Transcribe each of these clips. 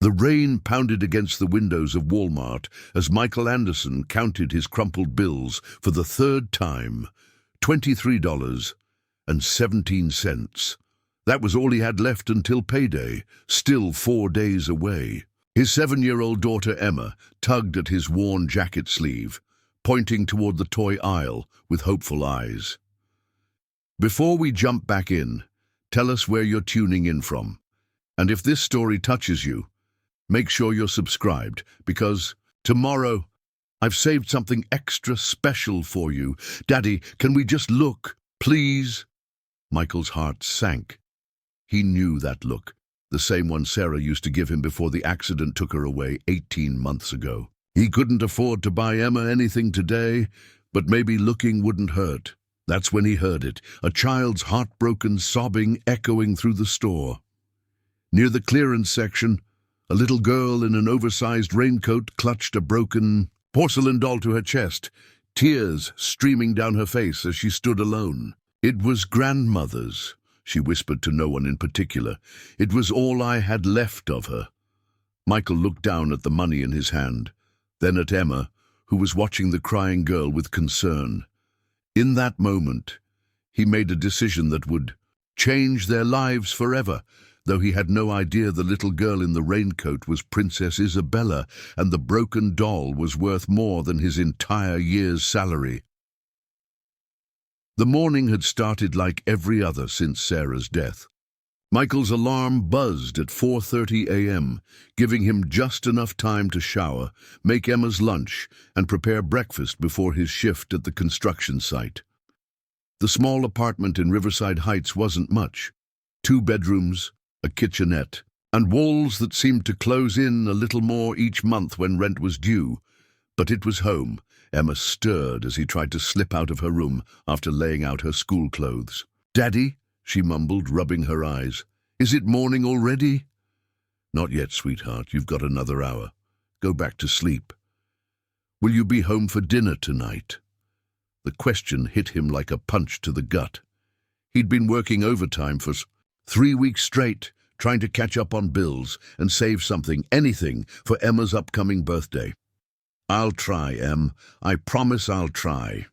The rain pounded against the windows of Walmart as Michael Anderson counted his crumpled bills for the third time. $23.17. That was all he had left until payday, still 4 days away. His 7-year-old daughter Emma tugged at his worn jacket sleeve, pointing toward the toy aisle with hopeful eyes. Before we jump back in, tell us where you're tuning in from. And if this story touches you, make sure you're subscribed, because tomorrow I've saved something extra special for you. Daddy, can we just look, please? Michael's heart sank. He knew that look, the same one Sarah used to give him before the accident took her away 18 months ago. He couldn't afford to buy Emma anything today, but maybe looking wouldn't hurt. That's when he heard it, a child's heartbroken sobbing echoing through the store. Near the clearance section, a little girl in an oversized raincoat clutched a broken porcelain doll to her chest, tears streaming down her face as she stood alone. It was grandmother's, she whispered to no one in particular. It was all I had left of her. Michael looked down at the money in his hand, then at Emma, who was watching the crying girl with concern. In that moment, he made a decision that would change their lives forever, though he had no idea the little girl in the raincoat was Princess Isabella, and the broken doll was worth more than his entire year's salary. The morning had started like every other since Sarah's death. Michael's alarm buzzed at 4:30 a.m., giving him just enough time to shower, make Emma's lunch, and prepare breakfast before his shift at the construction site. The small apartment in Riverside Heights wasn't much. 2 bedrooms, a kitchenette, and walls that seemed to close in a little more each month when rent was due. But it was home. Emma stirred as he tried to slip out of her room after laying out her school clothes. "Daddy?" she mumbled, rubbing her eyes. "Is it morning already?" "Not yet, sweetheart. You've got another hour. Go back to sleep." "Will you be home for dinner tonight?" The question hit him like a punch to the gut. He'd been working overtime for 3 weeks straight, trying to catch up on bills and save something, anything, for Emma's upcoming birthday. "I'll try, Em. I promise I'll try."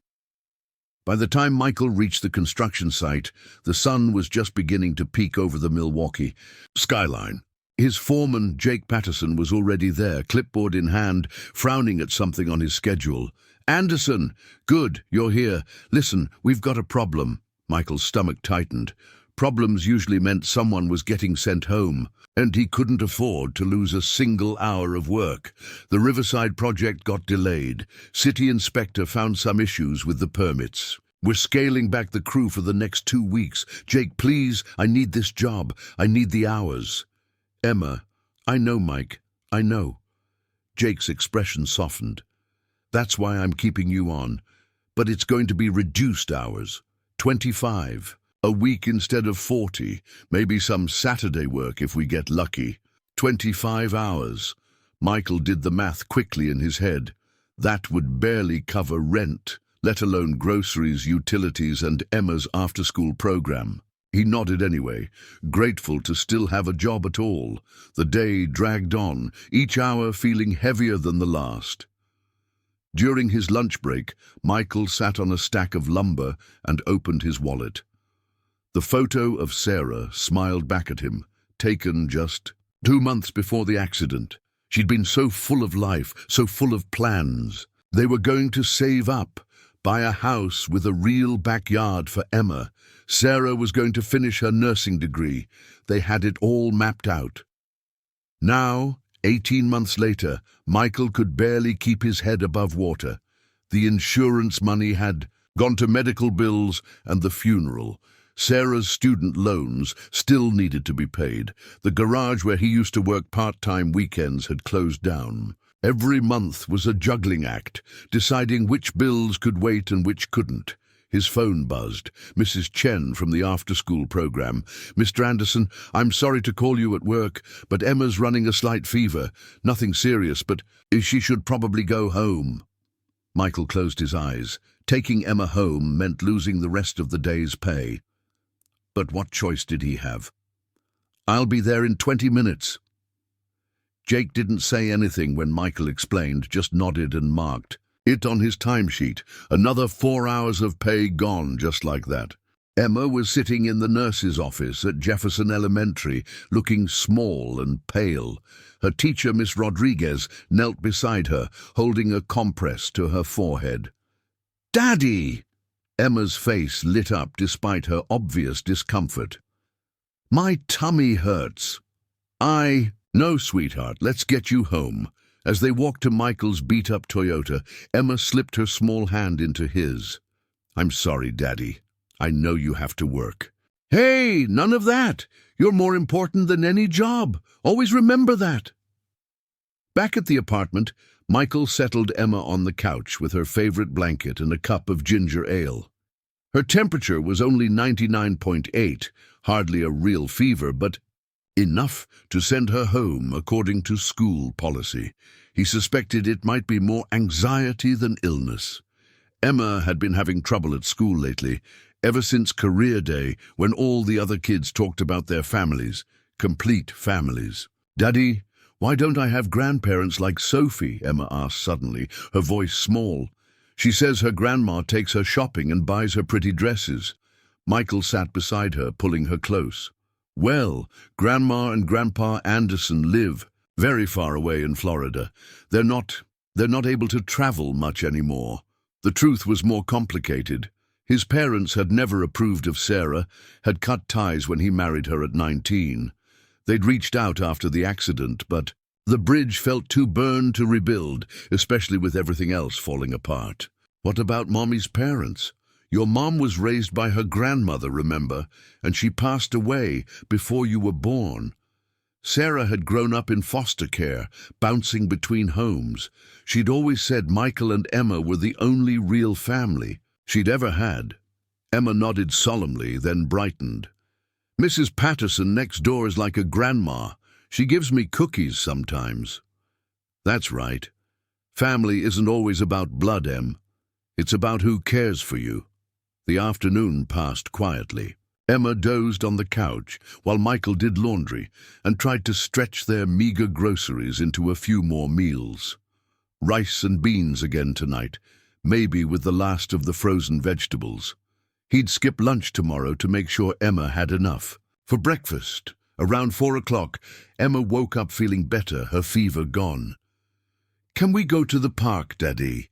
By the time Michael reached the construction site, the sun was just beginning to peek over the Milwaukee skyline. His foreman, Jake Patterson, was already there, clipboard in hand, frowning at something on his schedule. "Anderson! Good, you're here. Listen, we've got a problem." Michael's stomach tightened. Problems usually meant someone was getting sent home, and he couldn't afford to lose a single hour of work. The Riverside project got delayed. City inspector found some issues with the permits. "We're scaling back the crew for the next 2 weeks. Jake, please, I need this job. I need the hours." "Emma, I know, Mike, I know." Jake's expression softened. "That's why I'm keeping you on. But it's going to be reduced hours. 25. A week instead of 40, maybe some Saturday work if we get lucky. 25 hours. Michael did the math quickly in his head. That would barely cover rent, let alone groceries, utilities, and Emma's after-school program. He nodded anyway, grateful to still have a job at all. The day dragged on, each hour feeling heavier than the last. During his lunch break, Michael sat on a stack of lumber and opened his wallet. The photo of Sarah smiled back at him, taken just 2 months before the accident. She'd been so full of life, so full of plans. They were going to save up, buy a house with a real backyard for Emma. Sarah was going to finish her nursing degree. They had it all mapped out. Now, 18 months later, Michael could barely keep his head above water. The insurance money had gone to medical bills and the funeral. Sarah's student loans still needed to be paid. The garage where he used to work part-time weekends had closed down. Every month was a juggling act, deciding which bills could wait and which couldn't. His phone buzzed. Mrs. Chen from the after-school program. "Mr. Anderson, I'm sorry to call you at work, but Emma's running a slight fever. Nothing serious, but she should probably go home." Michael closed his eyes. Taking Emma home meant losing the rest of the day's pay. But what choice did he have? "I'll be there in 20 minutes. Jake didn't say anything when Michael explained, just nodded and marked it on his timesheet. Another 4 hours of pay gone just like that. Emma was sitting in the nurse's office at Jefferson Elementary, looking small and pale. Her teacher, Miss Rodriguez, knelt beside her, holding a compress to her forehead. "Daddy!" Emma's face lit up despite her obvious discomfort. "My tummy hurts." "No, sweetheart, let's get you home." As they walked to Michael's beat-up Toyota, Emma slipped her small hand into his. "I'm sorry, Daddy. I know you have to work." "Hey, none of that. You're more important than any job. Always remember that." Back at the apartment, Michael settled Emma on the couch with her favorite blanket and a cup of ginger ale. Her temperature was only 99.8, hardly a real fever, but enough to send her home according to school policy. He suspected it might be more anxiety than illness. Emma had been having trouble at school lately, ever since career day, when all the other kids talked about their families, complete families. "Daddy, why don't I have grandparents like Sophie?" Emma asked suddenly, her voice small. "She says her grandma takes her shopping and buys her pretty dresses." Michael sat beside her, pulling her close. "Well, Grandma and Grandpa Anderson live very far away in Florida. They're not able to travel much anymore." The truth was more complicated. His parents had never approved of Sarah, had cut ties when he married her at 19. They'd reached out after the accident, but the bridge felt too burned to rebuild, especially with everything else falling apart. "What about Mommy's parents? Your mom was raised by her grandmother, remember? And she passed away before you were born." Sarah had grown up in foster care, bouncing between homes. She'd always said Michael and Emma were the only real family she'd ever had. Emma nodded solemnly, then brightened. "Mrs. Patterson next door is like a grandma. She gives me cookies sometimes." "That's right. Family isn't always about blood, Em. It's about who cares for you." The afternoon passed quietly. Emma dozed on the couch while Michael did laundry and tried to stretch their meager groceries into a few more meals. Rice and beans again tonight, maybe with the last of the frozen vegetables. He'd skip lunch tomorrow to make sure Emma had enough. For breakfast, around 4 o'clock, Emma woke up feeling better, her fever gone. "Can we go to the park, Daddy?"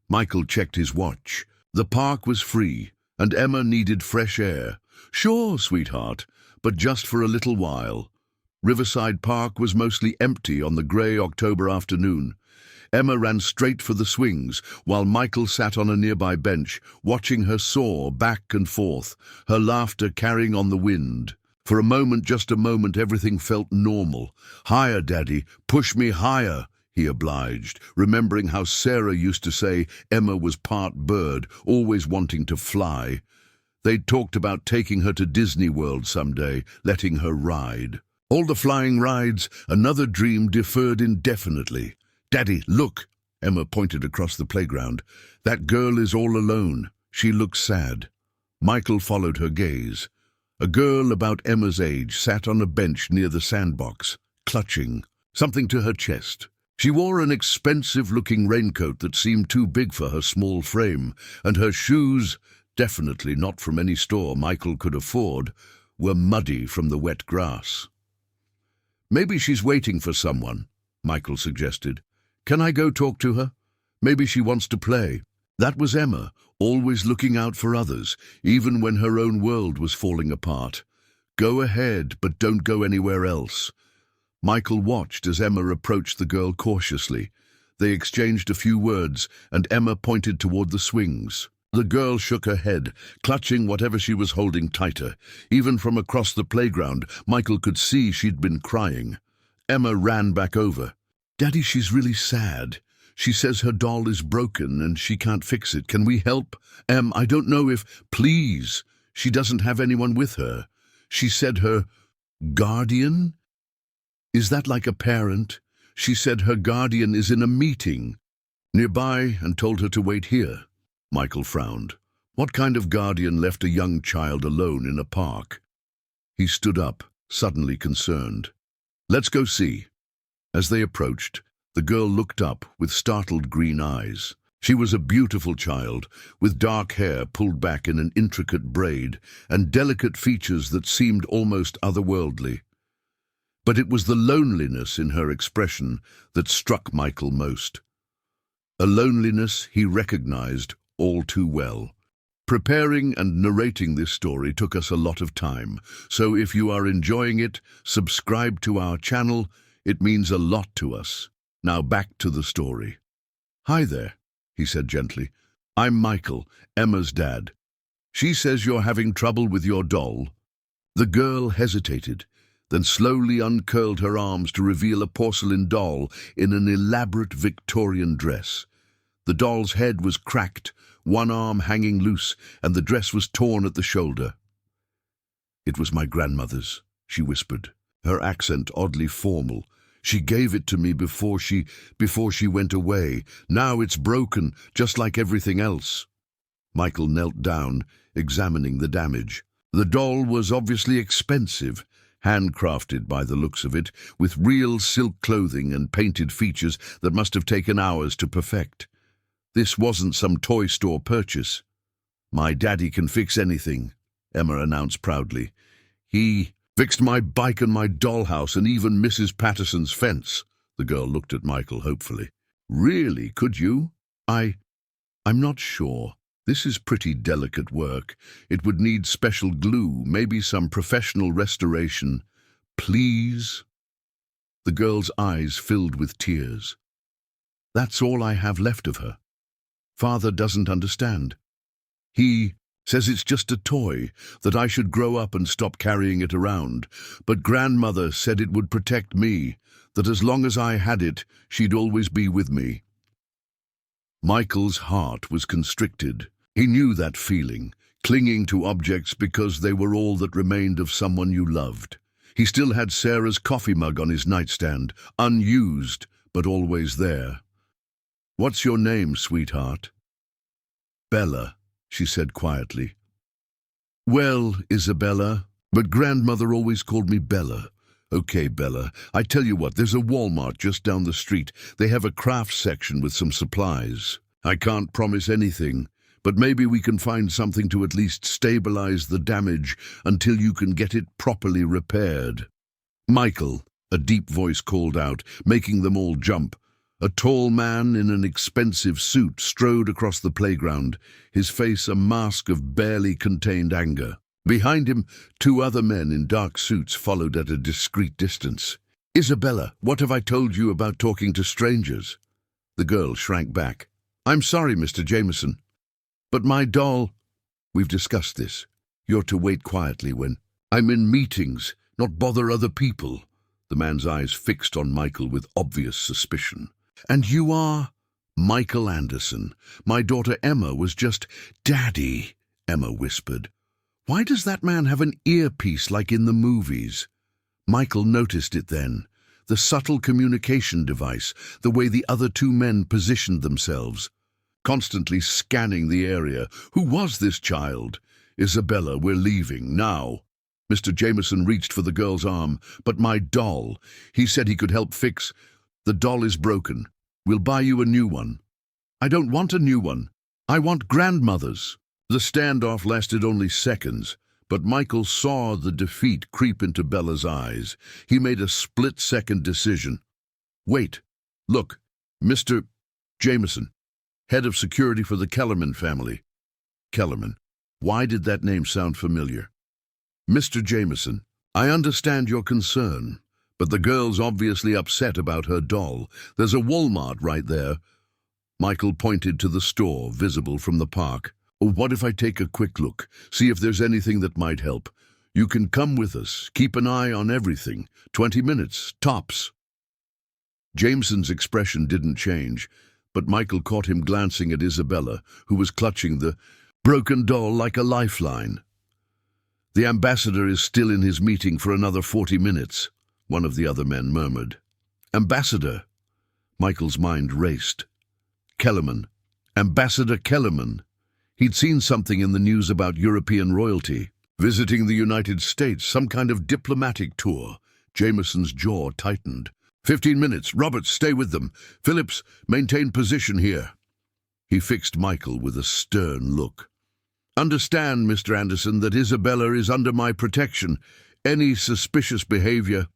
Michael checked his watch. The park was free, and Emma needed fresh air. "Sure, sweetheart, but just for a little while." Riverside Park was mostly empty on the grey October afternoon. Emma ran straight for the swings, while Michael sat on a nearby bench, watching her soar back and forth, her laughter carrying on the wind. For a moment, just a moment, everything felt normal. "Higher, Daddy, push me higher," he obliged, remembering how Sarah used to say Emma was part bird, always wanting to fly. They'd talked about taking her to Disney World someday, letting her ride. All the flying rides, another dream deferred indefinitely. "Daddy, look!" Emma pointed across the playground. "That girl is all alone. She looks sad." Michael followed her gaze. A girl about Emma's age sat on a bench near the sandbox, clutching something to her chest. She wore an expensive-looking raincoat that seemed too big for her small frame, and her shoes, definitely not from any store Michael could afford, were muddy from the wet grass. "Maybe she's waiting for someone," Michael suggested. "Can I go talk to her? Maybe she wants to play." That was Emma, always looking out for others, even when her own world was falling apart. "Go ahead, but don't go anywhere else." Michael watched as Emma approached the girl cautiously. They exchanged a few words, and Emma pointed toward the swings. The girl shook her head, clutching whatever she was holding tighter. Even from across the playground, Michael could see she'd been crying. Emma ran back over. "Daddy, she's really sad. She says her doll is broken and she can't fix it. Can we help? I don't know if—" "Please, she doesn't have anyone with her. She said her guardian? Is that like a parent? She said her guardian is in a meeting nearby and told her to wait here." Michael frowned. What kind of guardian left a young child alone in a park? He stood up, suddenly concerned. "Let's go see." As they approached, the girl looked up with startled green eyes. She was a beautiful child, with dark hair pulled back in an intricate braid and delicate features that seemed almost otherworldly. But it was the loneliness in her expression that struck Michael most. A loneliness he recognized all too well. Preparing and narrating this story took us a lot of time, so if you are enjoying it, subscribe to our channel. It means a lot to us. Now back to the story. "Hi there," he said gently. "I'm Michael, Emma's dad. She says you're having trouble with your doll." The girl hesitated, then slowly uncurled her arms to reveal a porcelain doll in an elaborate Victorian dress. The doll's head was cracked, one arm hanging loose, and the dress was torn at the shoulder. "It was my grandmother's," she whispered, her accent oddly formal. "She gave it to me before she went away. Now it's broken, just like everything else." Michael knelt down, examining the damage. The doll was obviously expensive, handcrafted by the looks of it, with real silk clothing and painted features that must have taken hours to perfect. This wasn't some toy store purchase. "My daddy can fix anything," Emma announced proudly. "He fixed my bike and my dollhouse and even Mrs. Patterson's fence." The girl looked at Michael hopefully. "Really, could you?" I'm not sure. This is pretty delicate work. It would need special glue, maybe some professional restoration." "Please?" The girl's eyes filled with tears. "That's all I have left of her. Father doesn't understand. He says it's just a toy, that I should grow up and stop carrying it around. But grandmother said it would protect me, that as long as I had it, she'd always be with me." Michael's heart was constricted. He knew that feeling, clinging to objects because they were all that remained of someone you loved. He still had Sarah's coffee mug on his nightstand, unused, but always there. "What's your name, sweetheart?" "Bella," she said quietly. "Well, Isabella, but grandmother always called me Bella." "Okay, Bella, I tell you what, there's a Walmart just down the street. They have a crafts section with some supplies. I can't promise anything, but maybe we can find something to at least stabilize the damage until you can get it properly repaired." "Michael," a deep voice called out, making them all jump. A tall man in an expensive suit strode across the playground, his face a mask of barely contained anger. Behind him, two other men in dark suits followed at a discreet distance. "Isabella, what have I told you about talking to strangers?" The girl shrank back. "I'm sorry, Mr. Jameson, but my doll—" "We've discussed this. You're to wait quietly when—" "I'm in meetings, not bother other people." The man's eyes fixed on Michael with obvious suspicion. "And you are—" "Michael Anderson. My daughter Emma was just—" "Daddy," Emma whispered. "Why does that man have an earpiece like in the movies?" Michael noticed it then. The subtle communication device, the way the other two men positioned themselves, constantly scanning the area. Who was this child? "Isabella, we're leaving, now." Mr. Jameson reached for the girl's arm. "But my doll, he said he could help fix—" "The doll is broken. We'll buy you a new one." "I don't want a new one. I want grandmother's." The standoff lasted only seconds, but Michael saw the defeat creep into Bella's eyes. He made a split-second decision. "Wait. Look, Mr. Jameson, head of security for the Kellerman family." Kellerman. Why did that name sound familiar? "Mr. Jameson, I understand your concern, but the girl's obviously upset about her doll. There's a Walmart right there." Michael pointed to the store, visible from the park. "What if I take a quick look, see if there's anything that might help? You can come with us, keep an eye on everything. 20 minutes, tops." Jameson's expression didn't change, but Michael caught him glancing at Isabella, who was clutching the broken doll like a lifeline. "The ambassador is still in his meeting for another 40 minutes, one of the other men murmured. "Ambassador?" Michael's mind raced. Kellerman. Ambassador Kellerman. He'd seen something in the news about European royalty, visiting the United States, some kind of diplomatic tour. Jameson's jaw tightened. 15 minutes. Roberts, stay with them. Phillips, maintain position here. He fixed Michael with a stern look. Understand, Mr. Anderson, that Isabella is under my protection. Any suspicious behavior...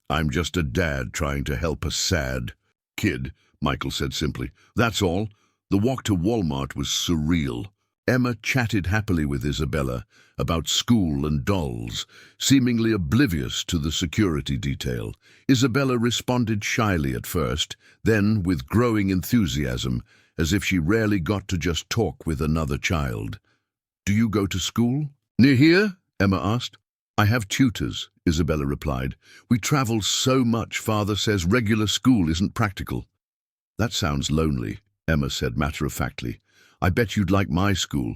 I'm just a dad trying to help a sad kid, Michael said simply. That's all. The walk to Walmart was surreal. Emma chatted happily with Isabella about school and dolls, seemingly oblivious to the security detail. Isabella responded shyly at first, then with growing enthusiasm, as if she rarely got to just talk with another child. Do you go to school? Near here? Emma asked. I have tutors, Isabella replied. We travel so much, Father says regular school isn't practical. That sounds lonely, Emma said matter-of-factly. I bet you'd like my school.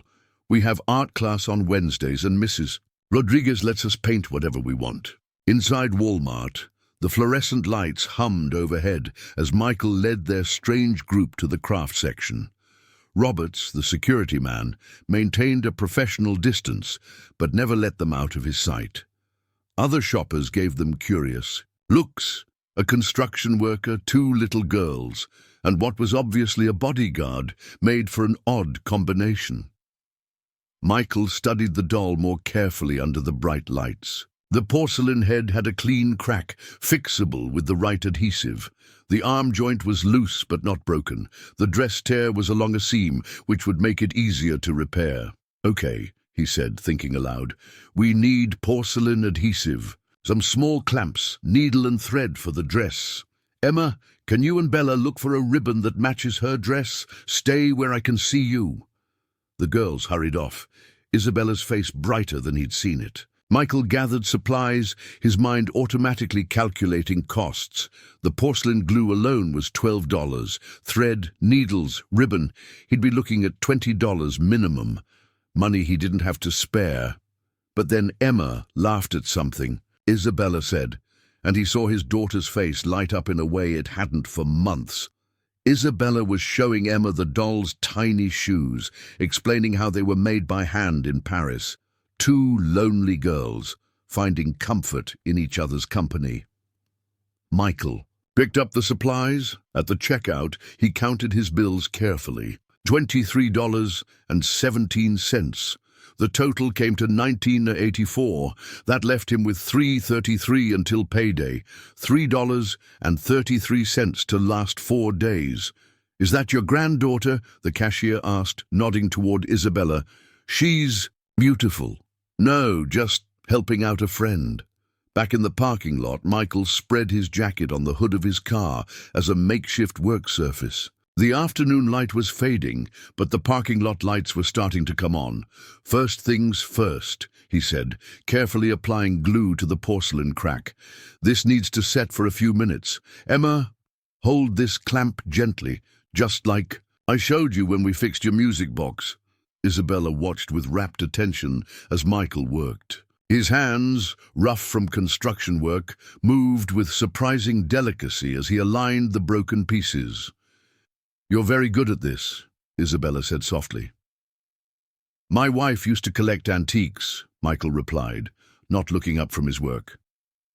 We have art class on Wednesdays and Mrs. Rodriguez lets us paint whatever we want. Inside Walmart, the fluorescent lights hummed overhead as Michael led their strange group to the craft section. Roberts, the security man, maintained a professional distance, but never let them out of his sight. Other shoppers gave them curious looks, a construction worker, two little girls, and what was obviously a bodyguard made for an odd combination. Michael studied the doll more carefully under the bright lights. The porcelain head had a clean crack, fixable with the right adhesive. The arm joint was loose but not broken. The dress tear was along a seam, which would make it easier to repair. Okay, he said, thinking aloud. We need porcelain adhesive. Some small clamps, needle and thread for the dress. Emma, can you and Bella look for a ribbon that matches her dress? Stay where I can see you. The girls hurried off, Isabella's face brighter than he'd seen it. Michael gathered supplies, his mind automatically calculating costs. The porcelain glue alone was $12. Thread, needles, ribbon. He'd be looking at $20 minimum. Money he didn't have to spare. But then Emma laughed at something, Isabella said, and he saw his daughter's face light up in a way it hadn't for months. Isabella was showing Emma the doll's tiny shoes, explaining how they were made by hand in Paris. Two lonely girls, finding comfort in each other's company. Michael picked up the supplies. At the checkout, he counted his bills carefully. $23.17. The total came to $19.84. That left him with $3.33 until payday. $3.33 to last 4 days. Is that your granddaughter? The cashier asked, nodding toward Isabella. She's beautiful. No, just helping out a friend. Back in the parking lot, Michael spread his jacket on the hood of his car as a makeshift work surface. The afternoon light was fading, but the parking lot lights were starting to come on. First things first, he said, carefully applying glue to the porcelain crack. This needs to set for a few minutes. Emma, hold this clamp gently, just like I showed you when we fixed your music box. Isabella watched with rapt attention as Michael worked. His hands, rough from construction work, moved with surprising delicacy as he aligned the broken pieces. You're very good at this, Isabella said softly. My wife used to collect antiques, Michael replied, not looking up from his work.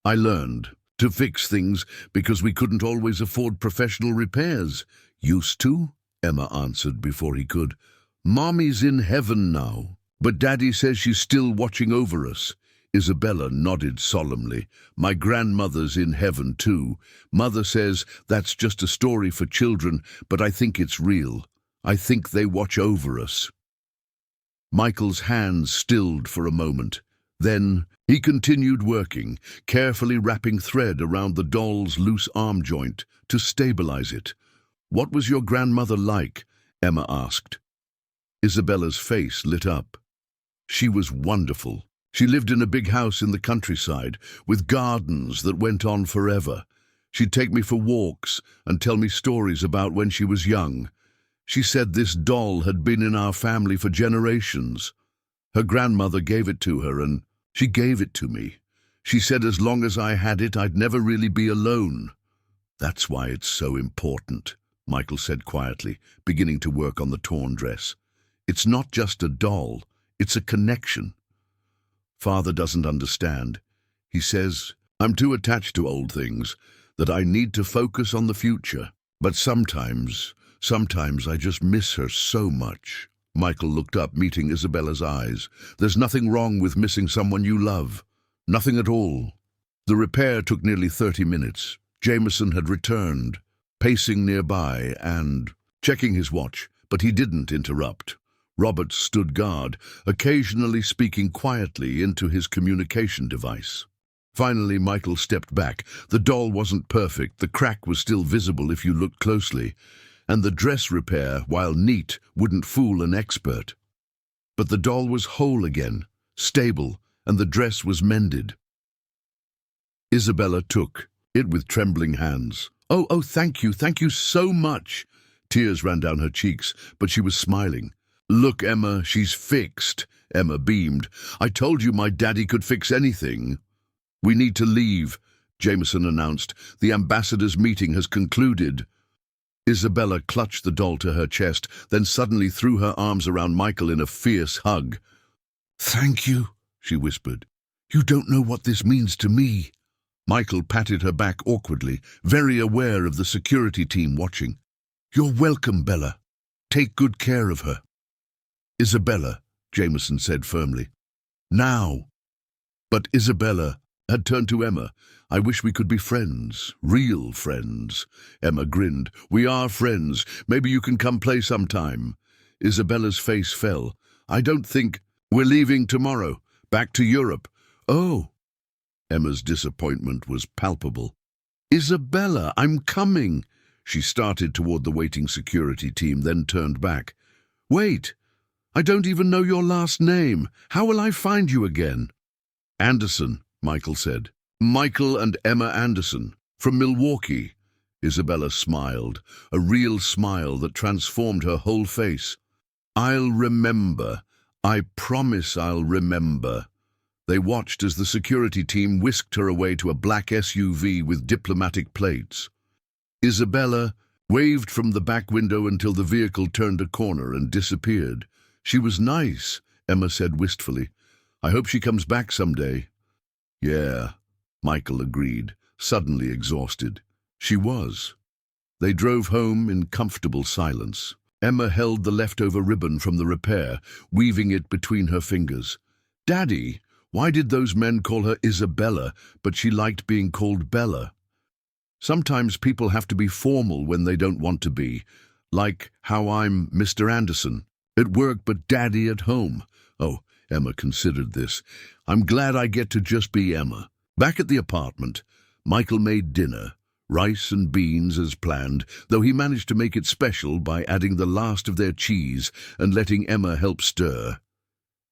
I learned to fix things because we couldn't always afford professional repairs. Used to? Emma answered before he could. Mommy's in heaven now, but Daddy says she's still watching over us. Isabella nodded solemnly. My grandmother's in heaven too. Mother says that's just a story for children, but I think it's real. I think they watch over us. Michael's hands stilled for a moment. Then he continued working, carefully wrapping thread around the doll's loose arm joint to stabilize it. What was your grandmother like? Emma asked. Isabella's face lit up. She was wonderful. She lived in a big house in the countryside, with gardens that went on forever. She'd take me for walks and tell me stories about when she was young. She said this doll had been in our family for generations. Her grandmother gave it to her, and she gave it to me. She said as long as I had it, I'd never really be alone. That's why it's so important, Michael said quietly, beginning to work on the torn dress. It's not just a doll, it's a connection. Father doesn't understand. He says, I'm too attached to old things. that I need to focus on the future. But sometimes I just miss her so much. Michael looked up, meeting Isabella's eyes. There's nothing wrong with missing someone you love. Nothing at all. The repair took nearly 30 minutes. Jameson had returned, pacing nearby and checking his watch, but he didn't interrupt. Robert stood guard, occasionally speaking quietly into his communication device. Finally, Michael stepped back. The doll wasn't perfect, the crack was still visible if you looked closely, and the dress repair, while neat, wouldn't fool an expert. But the doll was whole again, stable, and the dress was mended. Isabella took it with trembling hands. Oh, thank you so much. Tears ran down her cheeks, but she was smiling. Look, Emma, she's fixed. Emma beamed. I told you my daddy could fix anything. We need to leave, Jameson announced. The ambassador's meeting has concluded. Isabella clutched the doll to her chest, then suddenly threw her arms around Michael in a fierce hug. Thank you, she whispered. You don't know what this means to me. Michael patted her back awkwardly, very aware of the security team watching. You're welcome, Bella. Take good care of her. Isabella, Jameson said firmly. Now. But Isabella had turned to Emma. I wish we could be friends, real friends. Emma grinned. We are friends. Maybe you can come play sometime. Isabella's face fell. I don't think we're leaving tomorrow. Back to Europe. Oh. Emma's disappointment was palpable. Isabella, I'm coming. She started toward the waiting security team, then turned back. Wait, I don't even know your last name. How will I find you again? Anderson, Michael said. Michael and Emma Anderson, from Milwaukee. Isabella smiled, a real smile that transformed her whole face. I'll remember. I promise I'll remember. They watched as the security team whisked her away to a black SUV with diplomatic plates. Isabella waved from the back window until the vehicle turned a corner and disappeared. She was nice, Emma said wistfully. I hope she comes back someday. Yeah, Michael agreed, suddenly exhausted. She was. They drove home in comfortable silence. Emma held the leftover ribbon from the repair, weaving it between her fingers. Daddy, why did those men call her Isabella, but she liked being called Bella? Sometimes people have to be formal when they don't want to be, like how I'm Mr. Anderson. At work, but Daddy at home. Oh, Emma considered this. I'm glad I get to just be Emma. Back at the apartment, Michael made dinner, rice and beans as planned, though he managed to make it special by adding the last of their cheese and letting Emma help stir.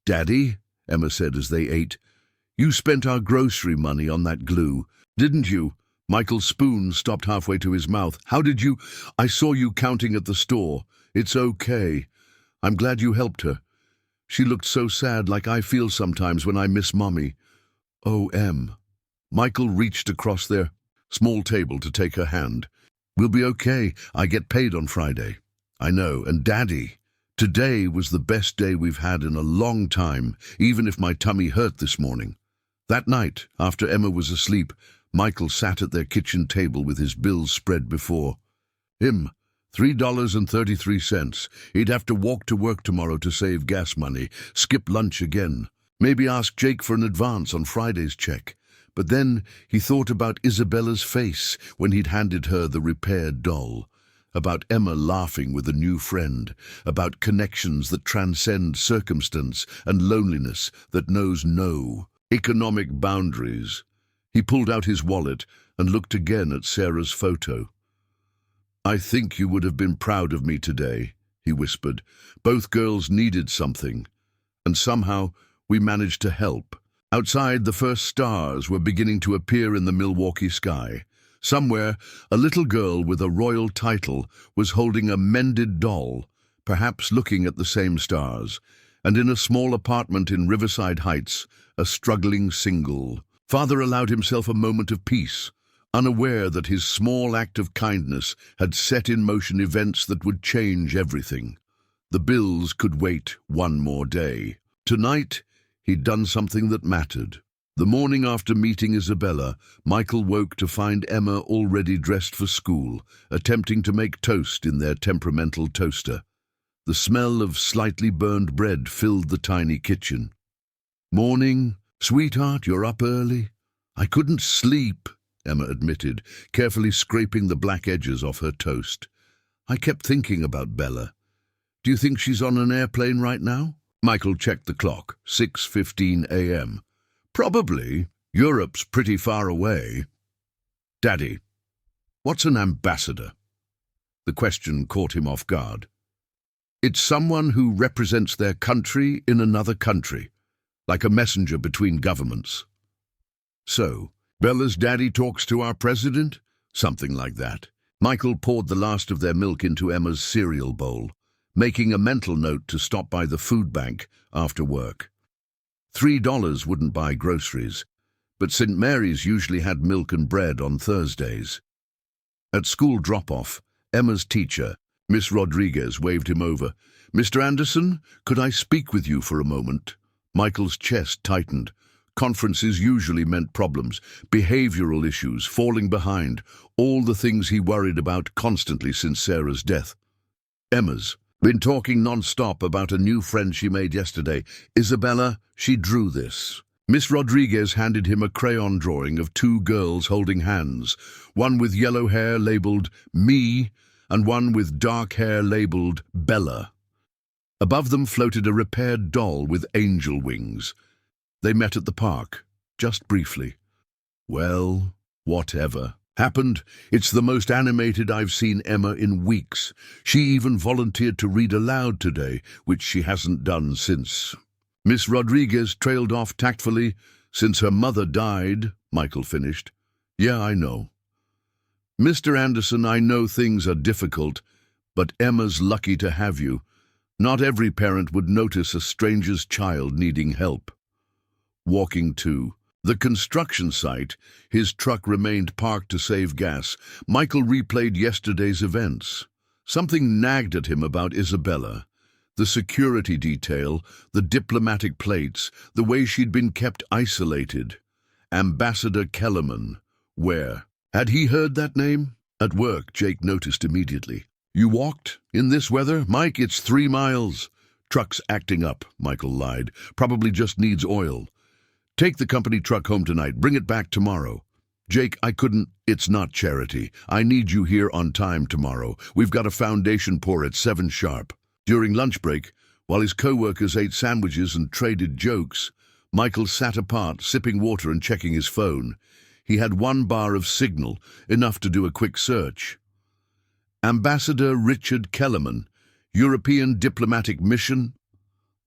Daddy, Emma said as they ate, you spent our grocery money on that glue, didn't you? Michael's spoon stopped halfway to his mouth. How did you? I saw you counting at the store. It's okay. I'm glad you helped her. She looked so sad, like I feel sometimes when I miss Mommy. Oh, Em. Michael reached across their small table to take her hand. We'll be okay. I get paid on Friday. I know. And Daddy, today was the best day we've had in a long time, even if my tummy hurt this morning. That night, after Emma was asleep, Michael sat at their kitchen table with his bills spread before him. $3.33. He'd have to walk to work tomorrow to save gas money, skip lunch again. Maybe ask Jake for an advance on Friday's check. But then he thought about Isabella's face when he'd handed her the repaired doll, about Emma laughing with a new friend, about connections that transcend circumstance and loneliness that knows no economic boundaries. He pulled out his wallet and looked again at Sarah's photo. I think you would have been proud of me today, he whispered. Both girls needed something, and somehow we managed to help. Outside, the first stars were beginning to appear in the Milwaukee sky. Somewhere, a little girl with a royal title was holding a mended doll, perhaps looking at the same stars. And in a small apartment in Riverside Heights, a struggling single father allowed himself a moment of peace, unaware that his small act of kindness had set in motion events that would change everything. The bills could wait one more day. Tonight, he'd done something that mattered. The morning after meeting Isabella, Michael woke to find Emma already dressed for school, attempting to make toast in their temperamental toaster. The smell of slightly burned bread filled the tiny kitchen. "Morning. Sweetheart, you're up early?" "I couldn't sleep," Emma admitted, carefully scraping the black edges off her toast. "I kept thinking about Bella. Do you think she's on an airplane right now?" Michael checked the clock, 6:15 a.m. "Probably. Europe's pretty far away." "Daddy, what's an ambassador?" The question caught him off guard. "It's someone who represents their country in another country, like a messenger between governments." "So, Bella's daddy talks to our president?" "Something like that." Michael poured the last of their milk into Emma's cereal bowl, making a mental note to stop by the food bank after work. $3 wouldn't buy groceries, but St. Mary's usually had milk and bread on Thursdays. At school drop-off, Emma's teacher, Miss Rodriguez, waved him over. "Mr. Anderson, could I speak with you for a moment?" Michael's chest tightened. Conferences usually meant problems, behavioral issues, falling behind, all the things he worried about constantly since Sarah's death. "Emma's been talking non-stop about a new friend she made yesterday. Isabella, she drew this." Miss Rodriguez handed him a crayon drawing of two girls holding hands, one with yellow hair labeled "Me" and one with dark hair labeled "Bella." Above them floated a repaired doll with angel wings. They met at the park, just briefly. "Well, whatever happened, it's the most animated I've seen Emma in weeks. She even volunteered to read aloud today, which she hasn't done since." Miss Rodriguez trailed off tactfully. "Since her mother died," Michael finished. "Yeah, I know. Mr. Anderson, I know things are difficult, but Emma's lucky to have you. Not every parent would notice a stranger's child needing help." Walking to the construction site, his truck remained parked to save gas. Michael replayed yesterday's events. Something nagged at him about Isabella. The security detail, the diplomatic plates, the way she'd been kept isolated. Ambassador Kellerman. Where? Had he heard that name? At work, Jake noticed immediately. "You walked? In this weather? Mike, it's 3 miles. "Truck's acting up," Michael lied. "Probably just needs oil." "Take the company truck home tonight. Bring it back tomorrow." "Jake, I couldn't. It's not charity. I need you here on time tomorrow. We've got a foundation pour at 7 sharp. During lunch break, while his co-workers ate sandwiches and traded jokes, Michael sat apart, sipping water and checking his phone. He had 1 bar of signal, enough to do a quick search. Ambassador Richard Kellerman, European Diplomatic Mission.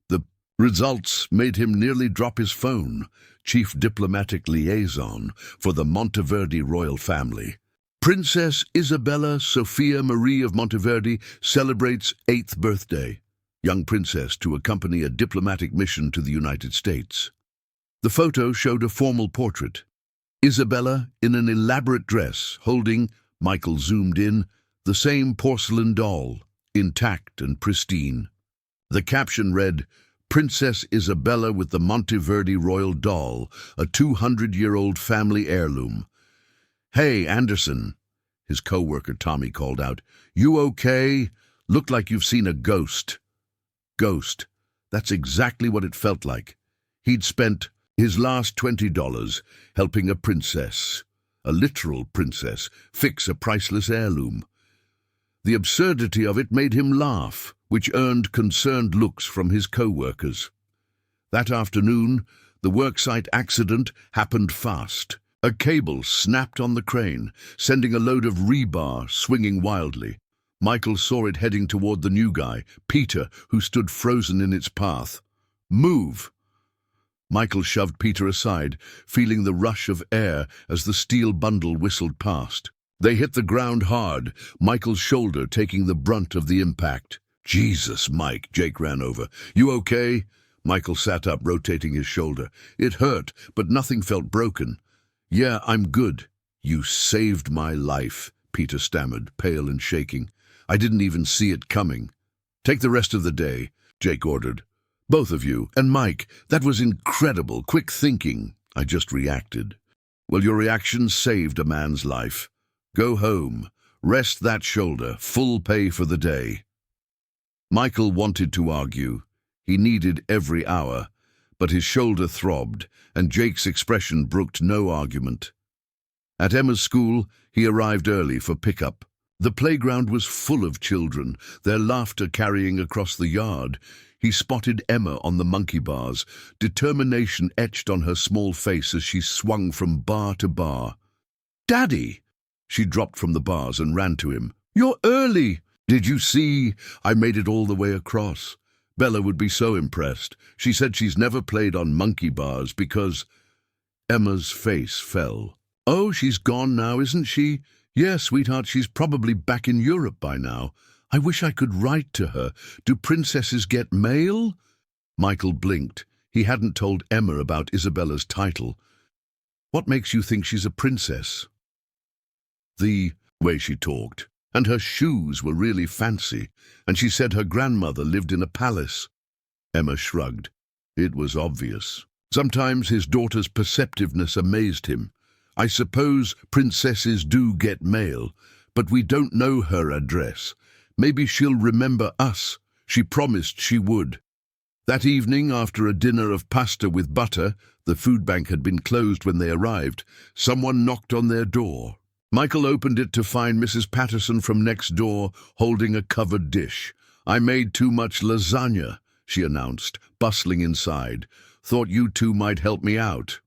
The results made him nearly drop his phone. Chief Diplomatic Liaison for the Monteverde royal family. Princess Isabella Sophia Marie of Monteverde celebrates 8th birthday. Young princess to accompany a diplomatic mission to the United States. The photo showed a formal portrait. Isabella in an elaborate dress, holding, Michael zoomed in, the same porcelain doll, intact and pristine. The caption read, "Princess Isabella with the Monteverde royal doll, a 200-year-old family heirloom." "Hey, Anderson," his co-worker Tommy called out. "You okay? Looked like you've seen a ghost." Ghost. That's exactly what it felt like. He'd spent his last $20 helping a princess, a literal princess, fix a priceless heirloom. The absurdity of it made him laugh, which earned concerned looks from his co-workers. That afternoon, the worksite accident happened fast. A cable snapped on the crane, sending a load of rebar swinging wildly. Michael saw it heading toward the new guy, Peter, who stood frozen in its path. "Move!" Michael shoved Peter aside, feeling the rush of air as the steel bundle whistled past. They hit the ground hard, Michael's shoulder taking the brunt of the impact. "Jesus, Mike," Jake ran over. "You okay?" Michael sat up, rotating his shoulder. "It hurt, but nothing felt broken." "Yeah, I'm good." "You saved my life," Peter stammered, pale and shaking. "I didn't even see it coming." "Take the rest of the day," Jake ordered. "Both of you. And Mike, that was incredible, quick thinking." I just reacted. Well, your reaction saved a man's life. Go home. Rest that shoulder. Full pay for the day. Michael wanted to argue. He needed every hour, but his shoulder throbbed, and Jake's expression brooked no argument. At Emma's school, he arrived early for pickup. The playground was full of children, their laughter carrying across the yard. He spotted Emma on the monkey bars, determination etched on her small face as she swung from bar to bar. "Daddy!" She dropped from the bars and ran to him. "You're early! Did you see? I made it all the way across. Bella would be so impressed. She said she's never played on monkey bars because—" Emma's face fell. "Oh, she's gone now, isn't she? Yeah, sweetheart, she's probably back in Europe by now. I wish I could write to her. Do princesses get mail?" Michael blinked. He hadn't told Emma about Isabella's title. "What makes you think she's a princess?" "The way she talked. And her shoes were really fancy, and she said her grandmother lived in a palace." Emma shrugged. It was obvious. Sometimes his daughter's perceptiveness amazed him. "I suppose princesses do get mail, but we don't know her address. Maybe she'll remember us. She promised she would." That evening, after a dinner of pasta with butter, the food bank had been closed when they arrived, someone knocked on their door. Michael opened it to find Mrs. Patterson from next door holding a covered dish. "I made too much lasagna," she announced, bustling inside. "Thought you two might help me out."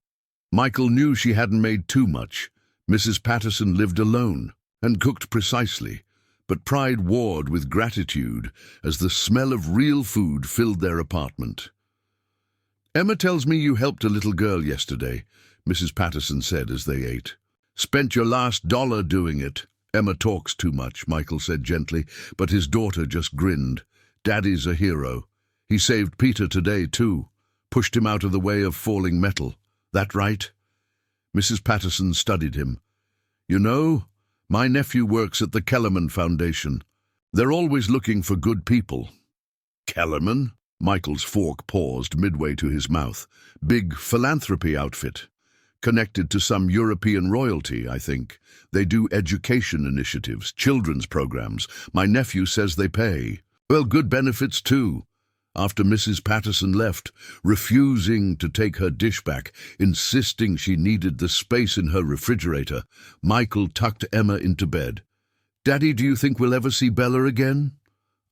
Michael knew she hadn't made too much. Mrs. Patterson lived alone and cooked precisely, but pride warred with gratitude as the smell of real food filled their apartment. "Emma tells me you helped a little girl yesterday," Mrs. Patterson said as they ate. "Spent your last dollar doing it." "Emma talks too much," Michael said gently, but his daughter just grinned. "Daddy's a hero. He saved Peter today, too. Pushed him out of the way of falling metal. That right?" Mrs. Patterson studied him. "You know, my nephew works at the Kellerman Foundation. They're always looking for good people." "Kellerman?" Michael's fork paused midway to his mouth. "Big philanthropy outfit. Connected to some European royalty, I think. They do education initiatives, children's programs. My nephew says they pay. Well, good benefits too." After Mrs. Patterson left, refusing to take her dish back, insisting she needed the space in her refrigerator, Michael tucked Emma into bed. "Daddy, do you think we'll ever see Bella again?"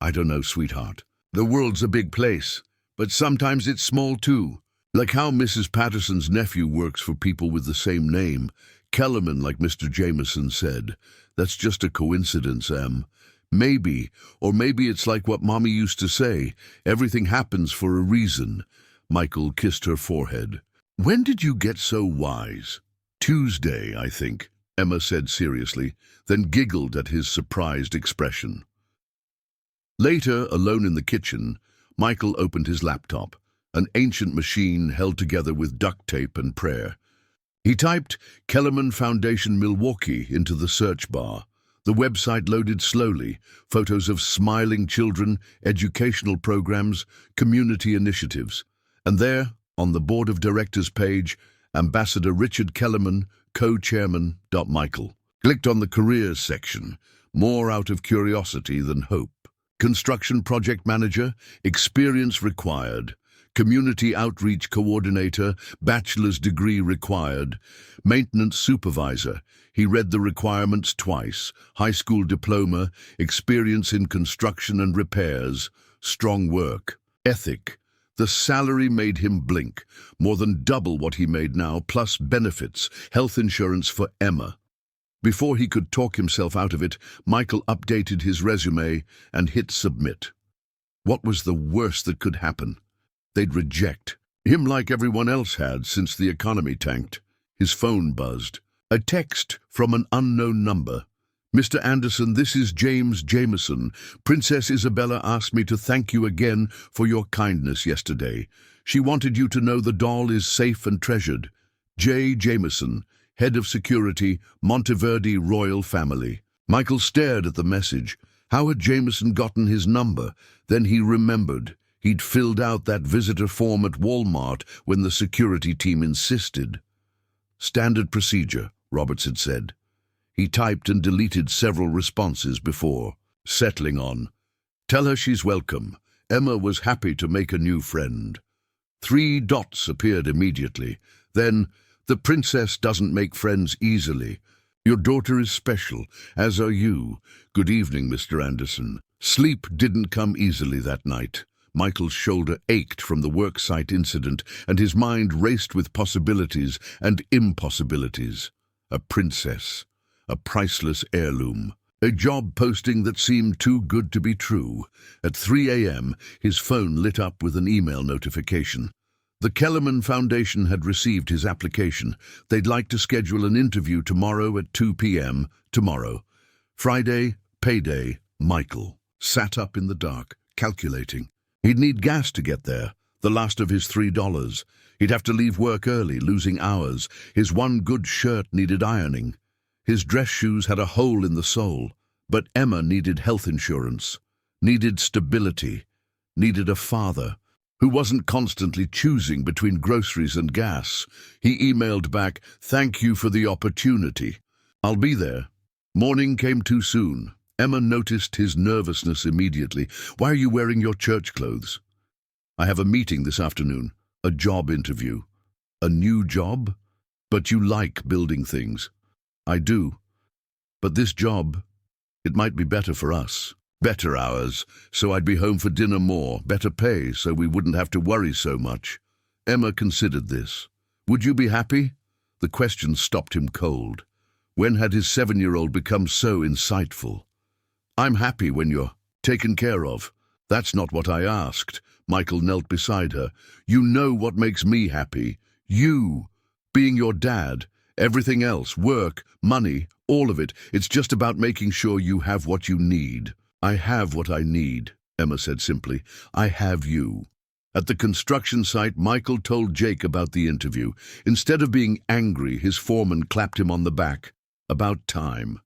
"I don't know, sweetheart. The world's a big place, but sometimes it's small too. Like how Mrs. Patterson's nephew works for people with the same name. Kellerman, like Mr. Jameson said. That's just a coincidence, Em. Maybe, or maybe it's like what Mommy used to say, everything happens for a reason." Michael kissed her forehead. "When did you get so wise?" "Tuesday, I think," Emma said seriously, then giggled at his surprised expression. Later, alone in the kitchen, Michael opened his laptop, an ancient machine held together with duct tape and prayer. He typed Kellerman Foundation Milwaukee into the search bar. The website loaded slowly, photos of smiling children, educational programs, community initiatives. And there, on the board of directors page, Ambassador Richard Kellerman, co-chairman. Michael clicked on the careers section, more out of curiosity than hope. Construction project manager, experience required. Community outreach coordinator, bachelor's degree required. Maintenance supervisor, he read the requirements twice. High school diploma, experience in construction and repairs, strong work. Ethic, the salary made him blink, more than double what he made now, plus benefits, health insurance for Emma. Before he could talk himself out of it, Michael updated his resume and hit submit. What was the worst that could happen? They'd reject him like everyone else had since the economy tanked. His phone buzzed. A text from an unknown number. "Mr. Anderson, this is James Jameson. Princess Isabella asked me to thank you again for your kindness yesterday. She wanted you to know the doll is safe and treasured. J. Jameson, Head of Security, Monteverde Royal Family." Michael stared at the message. How had Jameson gotten his number? Then he remembered. He'd filled out that visitor form at Walmart when the security team insisted. Standard procedure, Roberts had said. He typed and deleted several responses before settling on, "Tell her she's welcome. Emma was happy to make a new friend." 3 dots appeared immediately. Then, "The princess doesn't make friends easily. Your daughter is special, as are you. Good evening, Mr. Anderson." Sleep didn't come easily that night. Michael's shoulder ached from the worksite incident, and his mind raced with possibilities and impossibilities. A princess, a priceless heirloom, a job posting that seemed too good to be true. At 3 a.m., his phone lit up with an email notification. The Kellerman Foundation had received his application. They'd like to schedule an interview tomorrow at 2 p.m. Tomorrow. Friday, payday. Michael sat up in the dark, calculating. He'd need gas to get there, the last of his $3. He'd have to leave work early, losing hours. His one good shirt needed ironing. His dress shoes had a hole in the sole. But Emma needed health insurance, needed stability, needed a father who wasn't constantly choosing between groceries and gas. He emailed back, "Thank you for the opportunity. I'll be there." Morning came too soon. Emma noticed his nervousness immediately. "Why are you wearing your church clothes?" "I have a meeting this afternoon, a job interview." "A new job? But you like building things." "I do. But this job, it might be better for us. Better hours, so I'd be home for dinner more. Better pay, so we wouldn't have to worry so much." Emma considered this. "Would you be happy?" The question stopped him cold. When had his 7-year-old become so insightful? "I'm happy when you're taken care of." "That's not what I asked." Michael knelt beside her. "You know what makes me happy. You, being your dad. Everything else, work, money, all of it, it's just about making sure you have what you need." "I have what I need," Emma said simply. "I have you." At the construction site, Michael told Jake about the interview. Instead of being angry, his foreman clapped him on the back. "About time.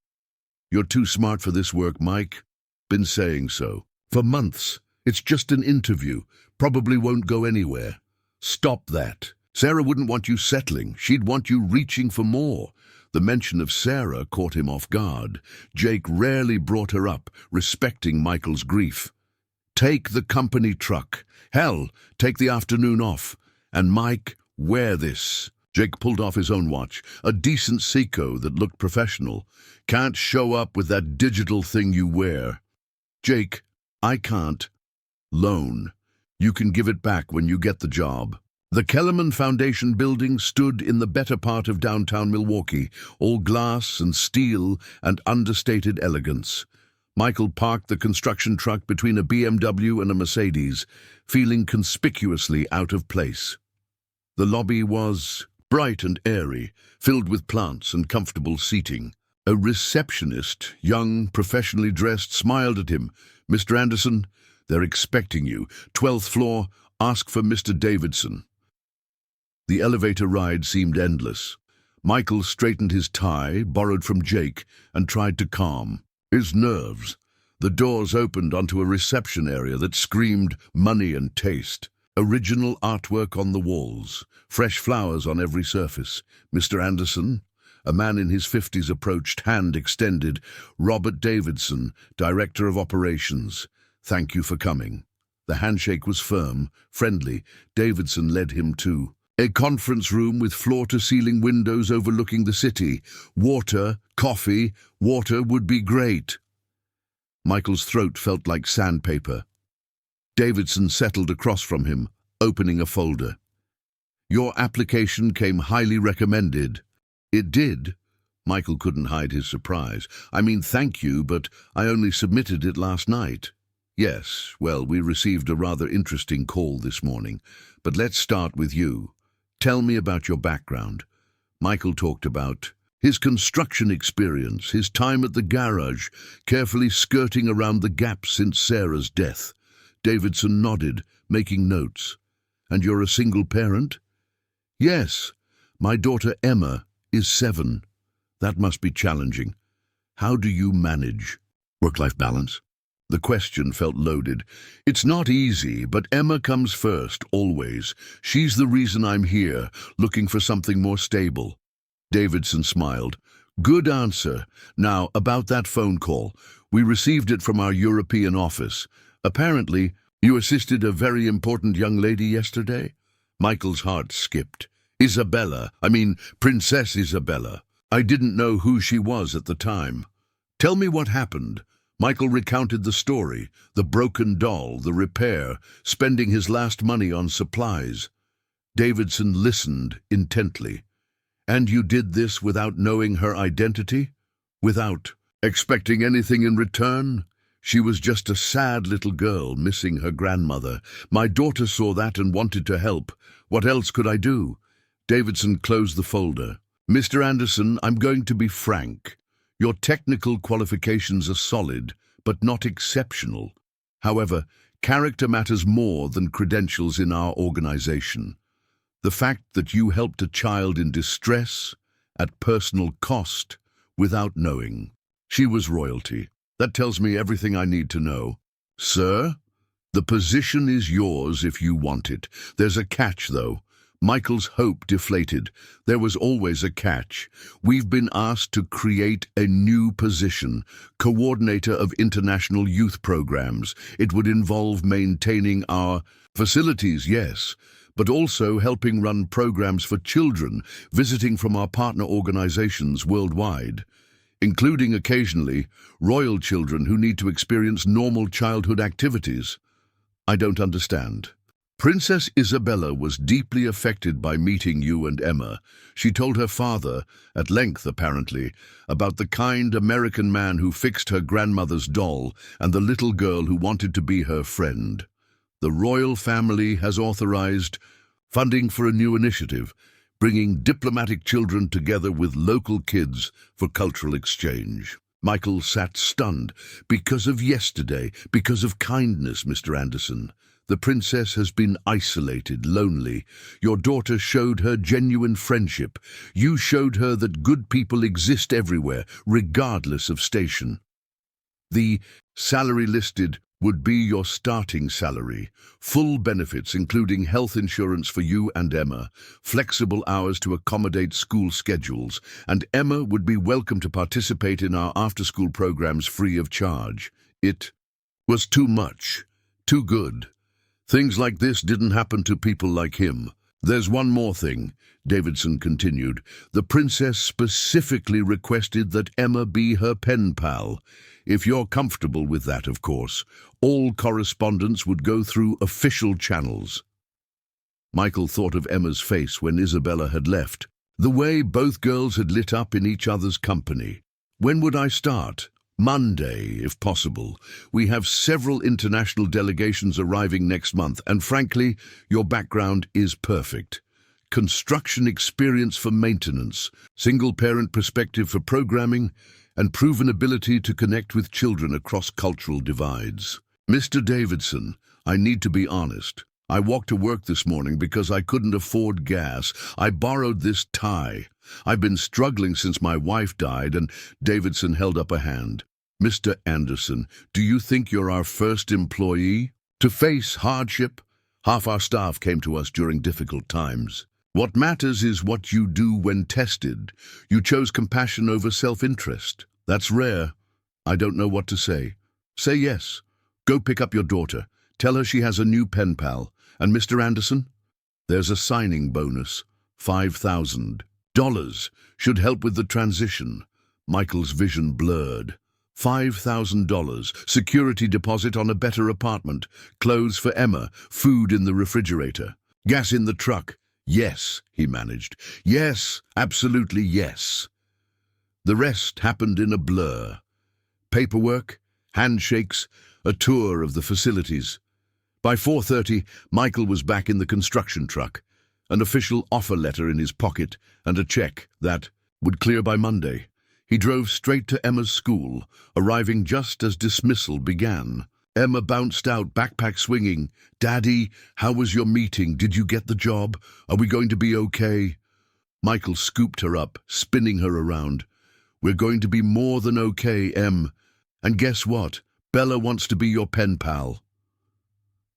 You're too smart for this work, Mike. Been saying so. For months. It's just an interview. Probably won't go anywhere. Stop that. Sarah wouldn't want you settling. She'd want you reaching for more." The mention of Sarah caught him off guard. Jake rarely brought her up, respecting Michael's grief. "Take the company truck. Hell, take the afternoon off. And Mike, wear this." Jake pulled off his own watch, a decent Seiko that looked professional. "Can't show up with that digital thing you wear." "Jake, I can't loan. You can give it back when you get the job." The Kellerman Foundation building stood in the better part of downtown Milwaukee, all glass and steel and understated elegance. Michael parked the construction truck between a BMW and a Mercedes, feeling conspicuously out of place. The lobby was bright and airy, filled with plants and comfortable seating. A receptionist, young, professionally dressed, smiled at him. "Mr. Anderson, they're expecting you. 12th floor, ask for Mr. Davidson." The elevator ride seemed endless. Michael straightened his tie, borrowed from Jake, and tried to calm his nerves. The doors opened onto a reception area that screamed money and taste. Original artwork on the walls, fresh flowers on every surface. "Mr. Anderson?" A man in his 50s approached, hand extended. "Robert Davidson, Director of Operations. Thank you for coming." The handshake was firm, friendly. Davidson led him to a conference room with floor-to-ceiling windows overlooking the city. Water, coffee, water would be great. Michael's throat felt like sandpaper. Davidson settled across from him, opening a folder. "Your application came highly recommended." "It did?" Michael couldn't hide his surprise. "I mean, thank you, but I only submitted it last night." "Yes, well, we received a rather interesting call this morning. But let's start with you. Tell me about your background." Michael talked about his construction experience, his time at the garage, carefully skirting around the gap since Sarah's death. Davidson nodded, making notes. "And you're a single parent?" "Yes. My daughter Emma is 7. That must be challenging. How do you manage work-life balance?" The question felt loaded. "It's not easy, but Emma comes first, always. She's the reason I'm here, looking for something more stable." Davidson smiled. Good answer. Now, about that phone call. We received it from our European office. Apparently, you assisted a very important young lady yesterday? Michael's heart skipped. Princess Isabella. I didn't know who she was at the time. Tell me what happened. Michael recounted the story, the broken doll, the repair, spending his last money on supplies. Davidson listened intently. And you did this without knowing her identity? Without expecting anything in return? She was just a sad little girl missing her grandmother. My daughter saw that and wanted to help. What else could I do? Davidson closed the folder. Mr. Anderson, I'm going to be frank. Your technical qualifications are solid, but not exceptional. However, character matters more than credentials in our organization. The fact that you helped a child in distress, at personal cost, without knowing. She was royalty. That tells me everything I need to know. Sir, the position is yours if you want it. There's a catch, though. Michael's hope deflated. There was always a catch. We've been asked to create a new position, coordinator of international youth programs. It would involve maintaining our facilities, yes, but also helping run programs for children visiting from our partner organizations worldwide, including occasionally royal children who need to experience normal childhood activities. I don't understand. Princess Isabella was deeply affected by meeting you and Emma. She told her father, at length apparently, about the kind American man who fixed her grandmother's doll and the little girl who wanted to be her friend. The royal family has authorized funding for a new initiative, bringing diplomatic children together with local kids for cultural exchange. Michael sat stunned. Because of yesterday, because of kindness, Mr. Anderson. The princess has been isolated, lonely. Your daughter showed her genuine friendship. You showed her that good people exist everywhere, regardless of station. The salary listed would be your starting salary. Full benefits, including health insurance for you and Emma, flexible hours to accommodate school schedules, and Emma would be welcome to participate in our after-school programs free of charge. It was too much, too good. Things like this didn't happen to people like him. There's one more thing, Davidson continued. The princess specifically requested that Emma be her pen pal. If you're comfortable with that, of course. All correspondence would go through official channels. Michael thought of Emma's face when Isabella had left. The way both girls had lit up in each other's company. When would I start? Monday, if possible. We have several international delegations arriving next month, and frankly, your background is perfect. Construction experience for maintenance, single-parent perspective for programming, and proven ability to connect with children across cultural divides. Mr. Davidson, I need to be honest. I walked to work this morning because I couldn't afford gas. I borrowed this tie. I've been struggling since my wife died, and Davidson held up a hand. Mr. Anderson, do you think you're our first employee? To face hardship? Half our staff came to us during difficult times. What matters is what you do when tested. You chose compassion over self-interest. That's rare. I don't know what to say. Say yes. Go pick up your daughter. Tell her she has a new pen pal. And Mr. Anderson? There's a signing bonus. $5,000. Should help with the transition. Michael's vision blurred. $5,000. Security deposit on a better apartment. Clothes for Emma. Food in the refrigerator. Gas in the truck. Yes, he managed. Yes, absolutely yes. The rest happened in a blur. Paperwork, handshakes, a tour of the facilities. By 4:30, Michael was back in the construction truck, an official offer letter in his pocket and a check that would clear by Monday. He drove straight to Emma's school, arriving just as dismissal began. Emma bounced out, backpack swinging. "Daddy, how was your meeting? Did you get the job? Are we going to be okay?" Michael scooped her up, spinning her around. "We're going to be more than okay, Em. And guess what? Bella wants to be your pen pal."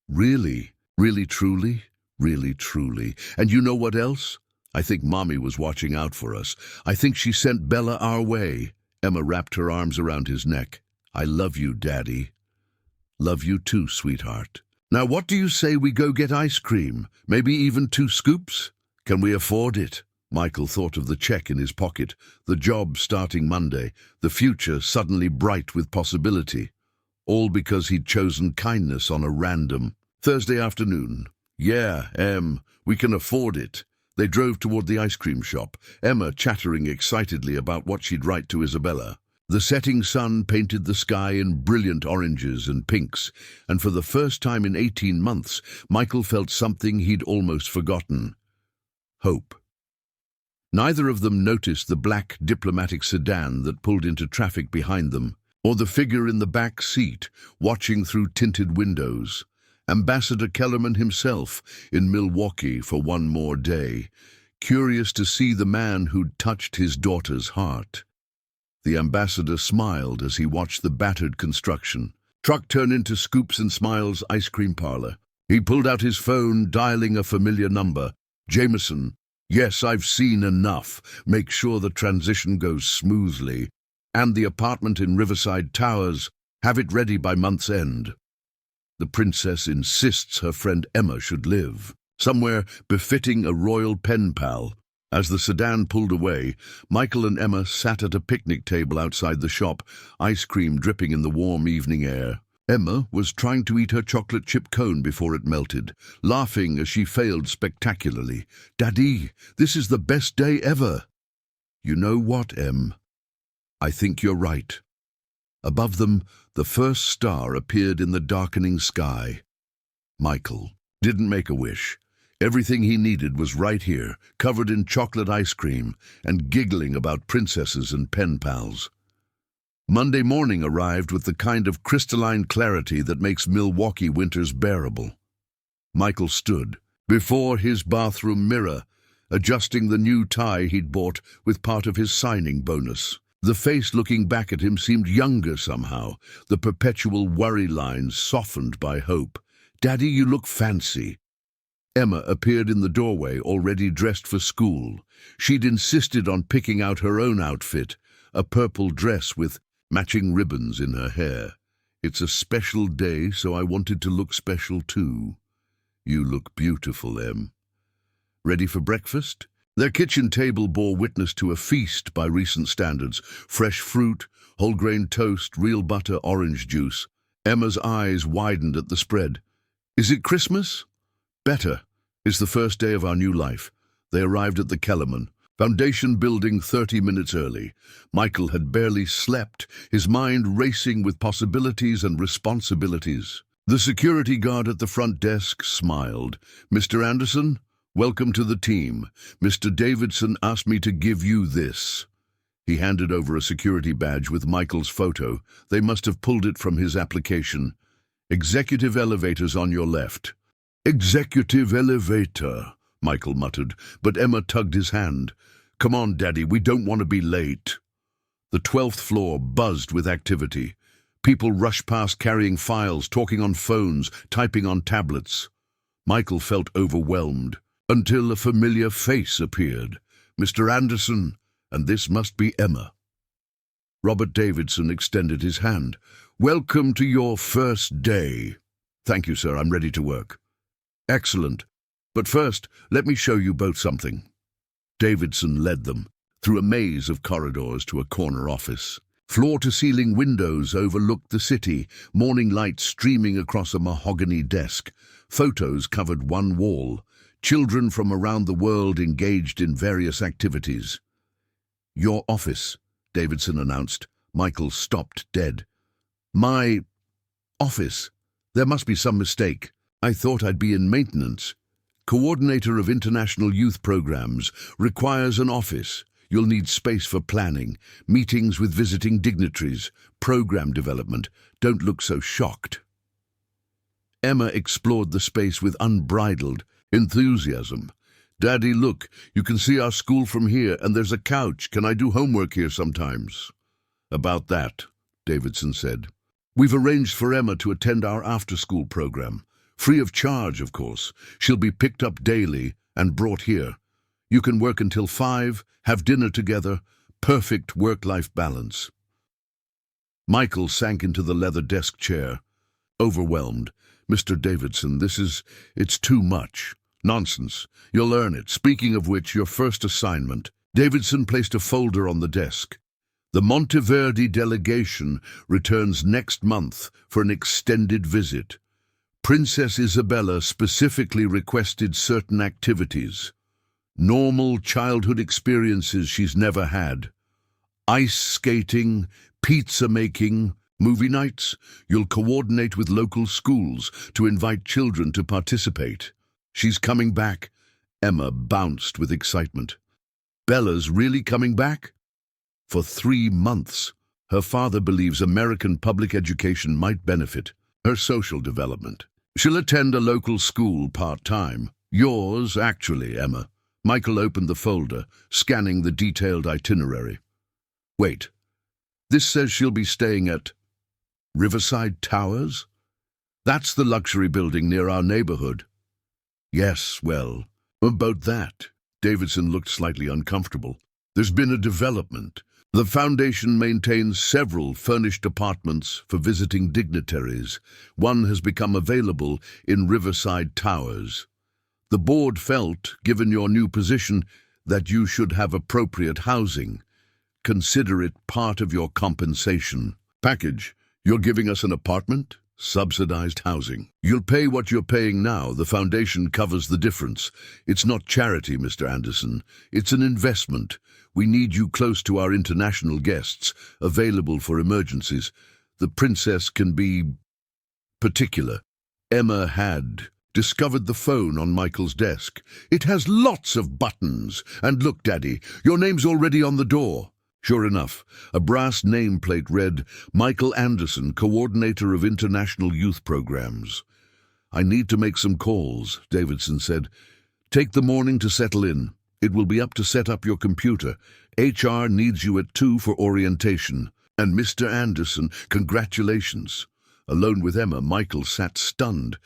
Really? Really truly? Really truly. And you know what else? I think Mommy was watching out for us. I think she sent Bella our way. Emma wrapped her arms around his neck. I love you, Daddy. Love you too, sweetheart. Now what do you say we go get ice cream? Maybe even 2 scoops? Can we afford it? Michael thought of the check in his pocket, the job starting Monday, the future suddenly bright with possibility. All because he'd chosen kindness on a random Thursday afternoon. Yeah, we can afford it. They drove toward the ice cream shop, Emma chattering excitedly about what she'd write to Isabella. The setting sun painted the sky in brilliant oranges and pinks, and for the first time in 18 months, Michael felt something he'd almost forgotten. Hope. Neither of them noticed the black diplomatic sedan that pulled into traffic behind them, or the figure in the back seat, watching through tinted windows. Ambassador Kellerman himself, in Milwaukee for one more day, curious to see the man who'd touched his daughter's heart. The ambassador smiled as he watched the battered construction truck turn into Scoops and Smiles' ice cream parlor. He pulled out his phone, dialing a familiar number. Jameson. Yes, I've seen enough. Make sure the transition goes smoothly. And the apartment in Riverside Towers, have it ready by month's end. The princess insists her friend Emma should live, somewhere befitting a royal pen pal. As the sedan pulled away, Michael and Emma sat at a picnic table outside the shop, ice cream dripping in the warm evening air. Emma was trying to eat her chocolate chip cone before it melted, laughing as she failed spectacularly. Daddy, this is the best day ever. You know what, Em? I think you're right. Above them, the first star appeared in the darkening sky. Michael didn't make a wish. Everything he needed was right here, covered in chocolate ice cream and giggling about princesses and pen pals. Monday morning arrived with the kind of crystalline clarity that makes Milwaukee winters bearable. Michael stood before his bathroom mirror, adjusting the new tie he'd bought with part of his signing bonus. The face looking back at him seemed younger somehow, the perpetual worry lines softened by hope. Daddy, you look fancy. Emma appeared in the doorway, already dressed for school. She'd insisted on picking out her own outfit, a purple dress with matching ribbons in her hair. It's a special day, so I wanted to look special too. You look beautiful, Em. Ready for breakfast? Their kitchen table bore witness to a feast by recent standards. Fresh fruit, whole-grain toast, real butter, orange juice. Emma's eyes widened at the spread. Is it Christmas? Better. It's the first day of our new life. They arrived at the Kellerman foundation building 30 minutes early. Michael had barely slept, his mind racing with possibilities and responsibilities. The security guard at the front desk smiled. Mr. Anderson, welcome to the team. Mr. Davidson asked me to give you this. He handed over a security badge with Michael's photo. They must have pulled it from his application. Executive elevators on your left. Executive elevator, Michael muttered, but Emma tugged his hand. Come on, Daddy, we don't want to be late. The 12th floor buzzed with activity. People rushed past carrying files, talking on phones, typing on tablets. Michael felt overwhelmed, until a familiar face appeared. Mr. Anderson, and this must be Emma. Robert Davidson extended his hand. Welcome to your first day. Thank you, sir, I'm ready to work. Excellent. But first, let me show you both something. Davidson led them through a maze of corridors to a corner office. Floor-to-ceiling windows overlooked the city, morning light streaming across a mahogany desk. Photos covered one wall. Children from around the world engaged in various activities. Your office, Davidson announced. Michael stopped dead. My office. There must be some mistake. I thought I'd be in maintenance. Coordinator of International Youth Programs requires an office. You'll need space for planning, meetings with visiting dignitaries, program development. Don't look so shocked. Emma explored the space with unbridled enthusiasm. Daddy, look, you can see our school from here, and there's a couch. Can I do homework here sometimes? About that, Davidson said. We've arranged for Emma to attend our after-school program. Free of charge, of course. She'll be picked up daily and brought here. You can work until 5, have dinner together, perfect work-life balance. Michael sank into the leather desk chair, overwhelmed. Mr. Davidson, it's too much. Nonsense. You'll earn it. Speaking of which, your first assignment. Davidson placed a folder on the desk. The Monteverdi delegation returns next month for an extended visit. Princess Isabella specifically requested certain activities. Normal childhood experiences she's never had. Ice skating, pizza making, movie nights. You'll coordinate with local schools to invite children to participate. She's coming back. Emma bounced with excitement. Bella's really coming back? For 3 months. Her father believes American public education might benefit her social development. She'll attend a local school part-time. Yours, actually, Emma. Michael opened the folder, scanning the detailed itinerary. Wait. This says she'll be staying at Riverside Towers? That's the luxury building near our neighborhood. Yes, well, about that. Davidson looked slightly uncomfortable. There's been a development. The foundation maintains several furnished apartments for visiting dignitaries. One has become available in Riverside Towers. The board felt, given your new position, that you should have appropriate housing. Consider it part of your compensation package. You're giving us an apartment? Subsidized housing. You'll pay what you're paying now. The foundation covers the difference. It's not charity, Mr. Anderson. It's an investment. We need you close to our international guests, available for emergencies. The princess can be particular. Emma had discovered the phone on Michael's desk. It has lots of buttons. And look, Daddy, your name's already on the door. Sure enough, a brass nameplate read, Michael Anderson, Coordinator of International Youth Programs. I need to make some calls, Davidson said. Take the morning to settle in. It will be up to set up your computer. HR needs you at 2 for orientation. And Mr. Anderson, congratulations. Alone with Emma, Michael sat stunned.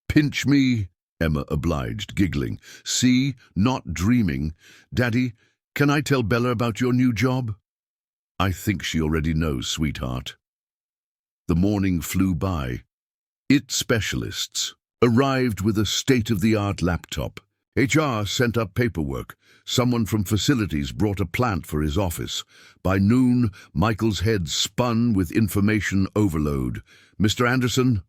Pinch me, Emma obliged, giggling. See, not dreaming. Daddy, can I tell Bella about your new job? I think she already knows, sweetheart. The morning flew by. IT specialists arrived with a state-of-the-art laptop. HR sent up paperwork. Someone from facilities brought a plant for his office. By noon, Michael's head spun with information overload. Mr. Anderson?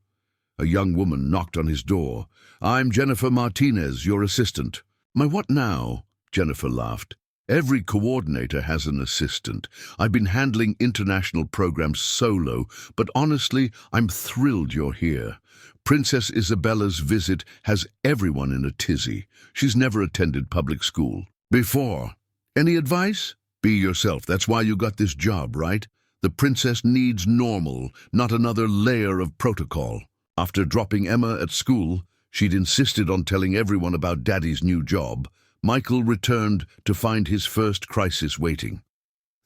A young woman knocked on his door. I'm Jennifer Martinez, your assistant. My what now? Jennifer laughed. Every coordinator has an assistant. I've been handling international programs solo, but honestly, I'm thrilled you're here. Princess Isabella's visit has everyone in a tizzy. She's never attended public school before. Any advice? Be yourself. That's why you got this job, right? The princess needs normal, not another layer of protocol. After dropping Emma at school, she'd insisted on telling everyone about Daddy's new job. Michael returned to find his first crisis waiting.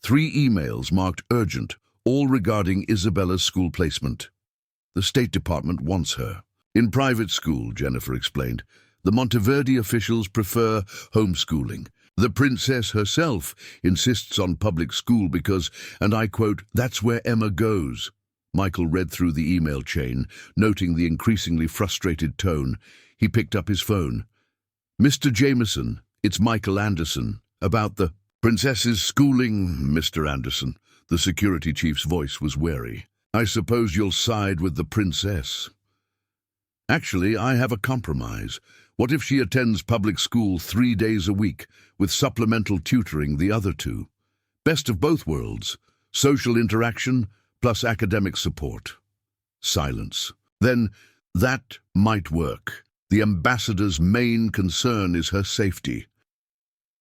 3 emails marked urgent, all regarding Isabella's school placement. The State Department wants her. In private school, Jennifer explained. The Monteverdi officials prefer homeschooling. The princess herself insists on public school because, and I quote, that's where Emma goes. Michael read through the email chain, noting the increasingly frustrated tone. He picked up his phone. Mr. Jameson, it's Michael Anderson. About the princess's schooling, Mr. Anderson. The security chief's voice was wary. I suppose you'll side with the princess. Actually, I have a compromise. What if she attends public school 3 days a week, with supplemental tutoring the other 2? Best of both worlds. Social interaction plus academic support. Silence. Then that might work. The ambassador's main concern is her safety.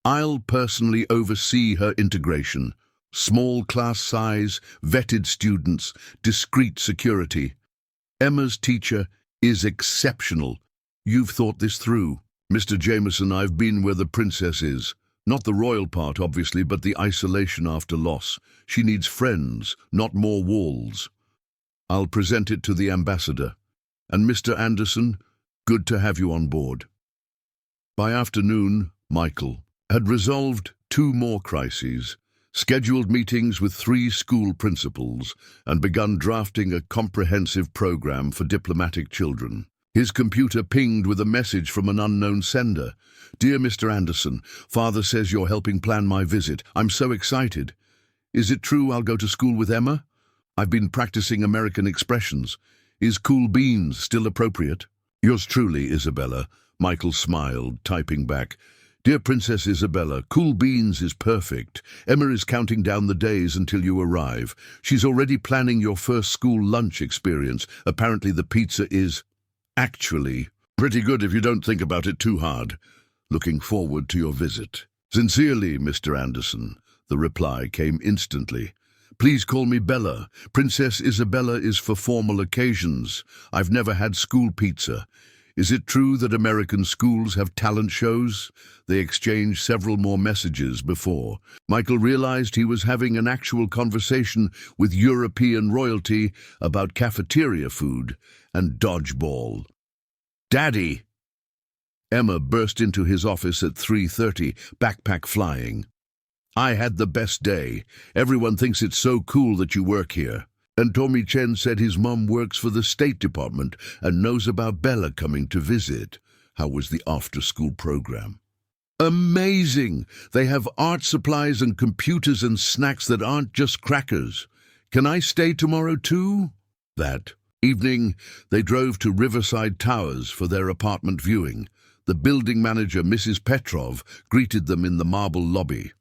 I'll personally oversee her integration. Small class size, vetted students, discreet security. Emma's teacher is exceptional. You've thought this through. Mr. Jameson, I've been where the princess is. Not the royal part, obviously, but the isolation after loss. She needs friends, not more walls. I'll present it to the ambassador. And Mr. Anderson, good to have you on board. By afternoon, Michael had resolved 2 more crises, scheduled meetings with 3 school principals, and begun drafting a comprehensive program for diplomatic children. His computer pinged with a message from an unknown sender. "Dear Mr. Anderson, Father says you're helping plan my visit. I'm so excited. Is it true I'll go to school with Emma? I've been practicing American expressions. Is cool beans still appropriate? Yours truly, Isabella." Michael smiled, typing back. "Dear Princess Isabella, cool beans is perfect. Emma is counting down the days until you arrive. She's already planning your first school lunch experience. Apparently the pizza is actually pretty good if you don't think about it too hard. Looking forward to your visit. Sincerely, Mr. Anderson." The reply came instantly. "Please call me Bella. Princess Isabella is for formal occasions. I've never had school pizza. Is it true that American schools have talent shows?" They exchanged several more messages before Michael realized he was having an actual conversation with European royalty about cafeteria food and dodgeball. "Daddy!" Emma burst into his office at 3:30, backpack flying. "I had the best day. Everyone thinks it's so cool that you work here. And Tommy Chen said his mum works for the State Department and knows about Bella coming to visit. How was the after-school program?" "Amazing! They have art supplies and computers and snacks that aren't just crackers. Can I stay tomorrow too?" That evening, they drove to Riverside Towers for their apartment viewing. The building manager, Mrs. Petrov, greeted them in the marble lobby.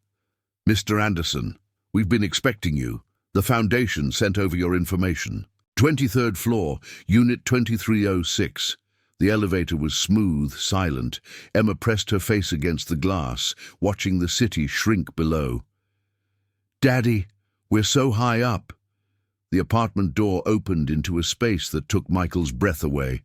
"Mr. Anderson, we've been expecting you. The foundation sent over your information. 23rd floor, unit 2306. The elevator was smooth, silent. Emma pressed her face against the glass, watching the city shrink below. "Daddy, we're so high up." The apartment door opened into a space that took Michael's breath away.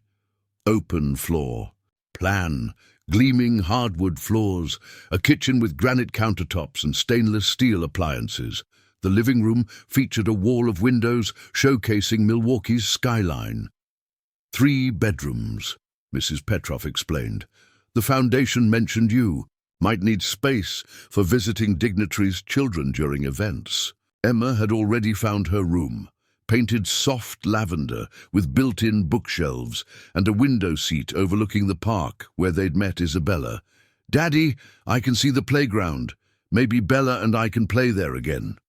Open floor. Plan. Gleaming hardwood floors. A kitchen with granite countertops and stainless steel appliances. The living room featured a wall of windows showcasing Milwaukee's skyline. 3 bedrooms, Mrs. Petrov explained. "The foundation mentioned you. Might need space for visiting dignitaries' children during events." Emma had already found her room, painted soft lavender with built-in bookshelves and a window seat overlooking the park where they'd met Isabella. "Daddy, I can see the playground. Maybe Bella and I can play there again."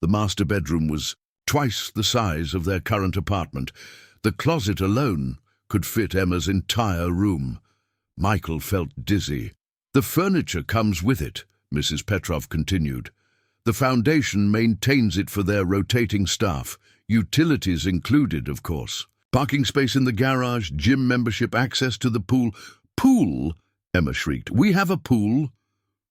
The master bedroom was twice the size of their current apartment. The closet alone could fit Emma's entire room. Michael felt dizzy. "The furniture comes with it," Mrs. Petrov continued. "The foundation maintains it for their rotating staff. Utilities included, of course. Parking space in the garage, gym membership, access to the pool." "Pool?" Emma shrieked. "We have a pool."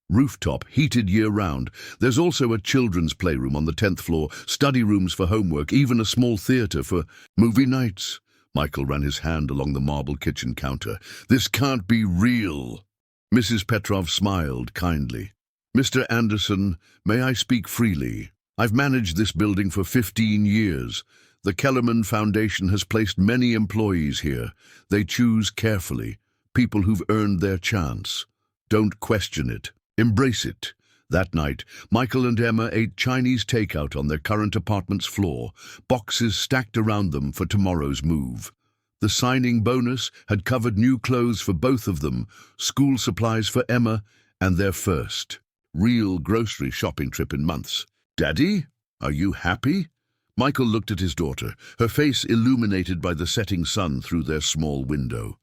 "Rooftop, heated year-round. There's also a children's playroom on the 10th floor, study rooms for homework, even a small theater for movie nights." Michael ran his hand along the marble kitchen counter. "This can't be real." Mrs. Petrov smiled kindly. "Mr. Anderson, may I speak freely? I've managed this building for 15 years. The Kellerman Foundation has placed many employees here. They choose carefully, people who've earned their chance. Don't question it. Embrace it." That night, Michael and Emma ate Chinese takeout on their current apartment's floor, boxes stacked around them for tomorrow's move. The signing bonus had covered new clothes for both of them, school supplies for Emma, and their first real grocery shopping trip in months. "Daddy, are you happy?" Michael looked at his daughter, her face illuminated by the setting sun through their small window.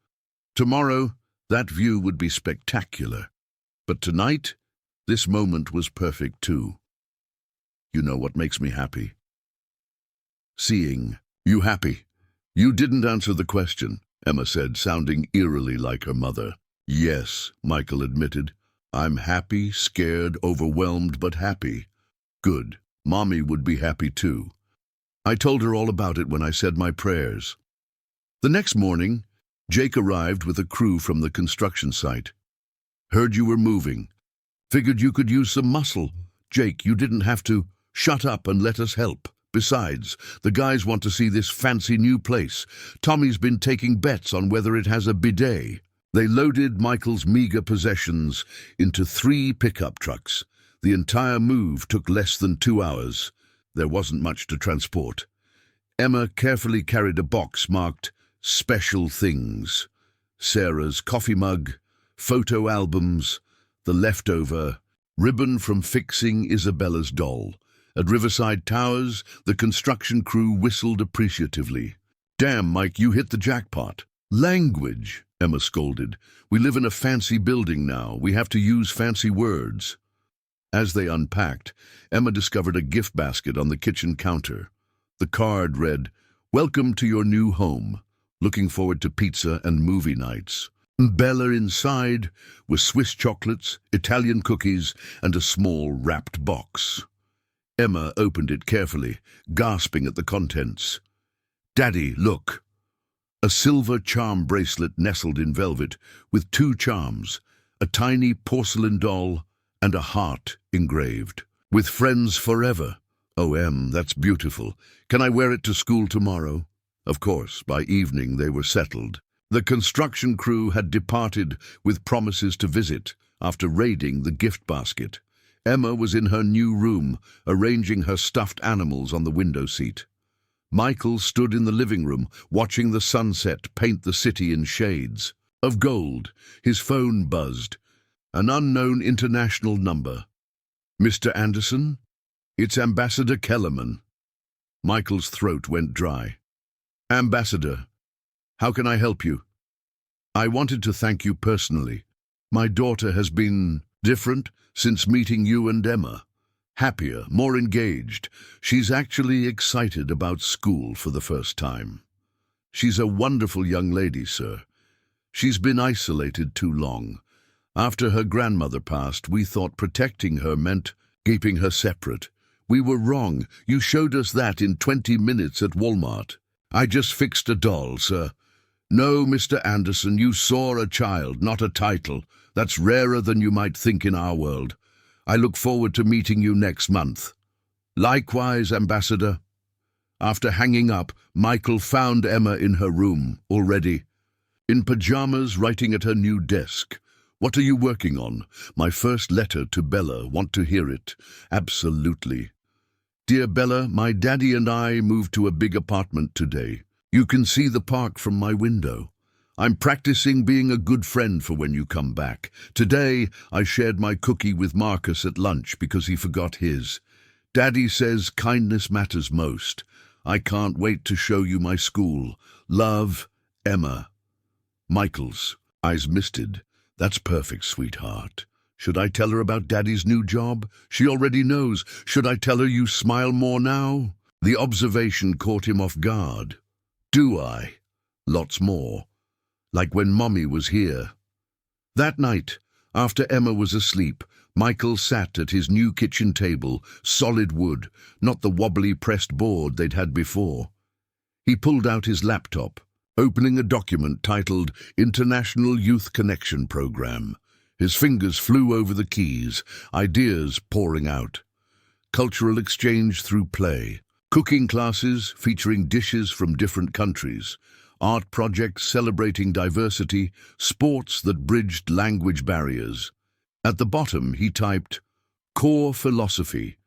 Tomorrow, that view would be spectacular. But tonight, this moment was perfect too. "You know what makes me happy?" "Seeing you happy." "You didn't answer the question," Emma said, sounding eerily like her mother. "Yes," Michael admitted. "I'm happy, scared, overwhelmed, but happy." "Good. Mommy would be happy too." I told her all about it when I said my prayers. The next morning, Jake arrived with a crew from the construction site. "Heard you were moving. Figured you could use some muscle. Jake, you didn't have to. Shut up and let us help. Besides, the guys want to see this fancy new place. Tommy's been taking bets on whether it has a bidet." They loaded Michael's meager possessions into 3 pickup trucks. The entire move took less than 2 hours. There wasn't much to transport. Emma carefully carried a box marked "Special Things." Sarah's coffee mug, photo albums, the leftover ribbon from fixing Isabella's doll. At Riverside Towers, the construction crew whistled appreciatively. "Damn, Mike, you hit the jackpot." "Language," Emma scolded. "We live in a fancy building now. We have to use fancy words." As they unpacked, Emma discovered a gift basket on the kitchen counter. The card read, "Welcome to your new home. Looking forward to pizza and movie nights." Bella inside were Swiss chocolates, Italian cookies, and a small wrapped box. Emma opened it carefully, gasping at the contents. "Daddy, look." A silver charm bracelet nestled in velvet with 2 charms, a tiny porcelain doll and a heart engraved. "With friends forever." "Oh, Em, that's beautiful. Can I wear it to school tomorrow?" Of course, by evening they were settled. The construction crew had departed with promises to visit after raiding the gift basket. Emma was in her new room, arranging her stuffed animals on the window seat. Michael stood in the living room, watching the sunset paint the city in shades of gold. His phone buzzed. An unknown international number. "Mr. Anderson? It's Ambassador Kellerman." Michael's throat went dry. "Ambassador, how can I help you?" "I wanted to thank you personally. My daughter has been different since meeting you and Emma. Happier, more engaged. She's actually excited about school for the first time. She's a wonderful young lady, sir. She's been isolated too long. After her grandmother passed, we thought protecting her meant keeping her separate. We were wrong. You showed us that in 20 minutes at Walmart. I just fixed a doll, sir." "No, Mr. Anderson, you saw a child, not a title. That's rarer than you might think in our world. I look forward to meeting you next month." "Likewise, Ambassador." After hanging up, Michael found Emma in her room, already in pajamas, writing at her new desk. "What are you working on?" "My first letter to Bella. Want to hear it?" "Absolutely." "Dear Bella, my daddy and I moved to a big apartment today. You can see the park from my window. I'm practicing being a good friend for when you come back. Today, I shared my cookie with Marcus at lunch because he forgot his. Daddy says kindness matters most. I can't wait to show you my school. Love, Emma." Michael's eyes misted. "That's perfect, sweetheart. Should I tell her about Daddy's new job? She already knows. Should I tell her you smile more now?" The observation caught him off guard. "Do I?" "Lots more. Like when Mommy was here." That night, after Emma was asleep, Michael sat at his new kitchen table, solid wood, not the wobbly pressed board they'd had before. He pulled out his laptop, opening a document titled International Youth Connection Program. His fingers flew over the keys, ideas pouring out. Cultural exchange through play, cooking classes featuring dishes from different countries, art projects celebrating diversity, sports that bridged language barriers. At the bottom he typed, "Core philosophy.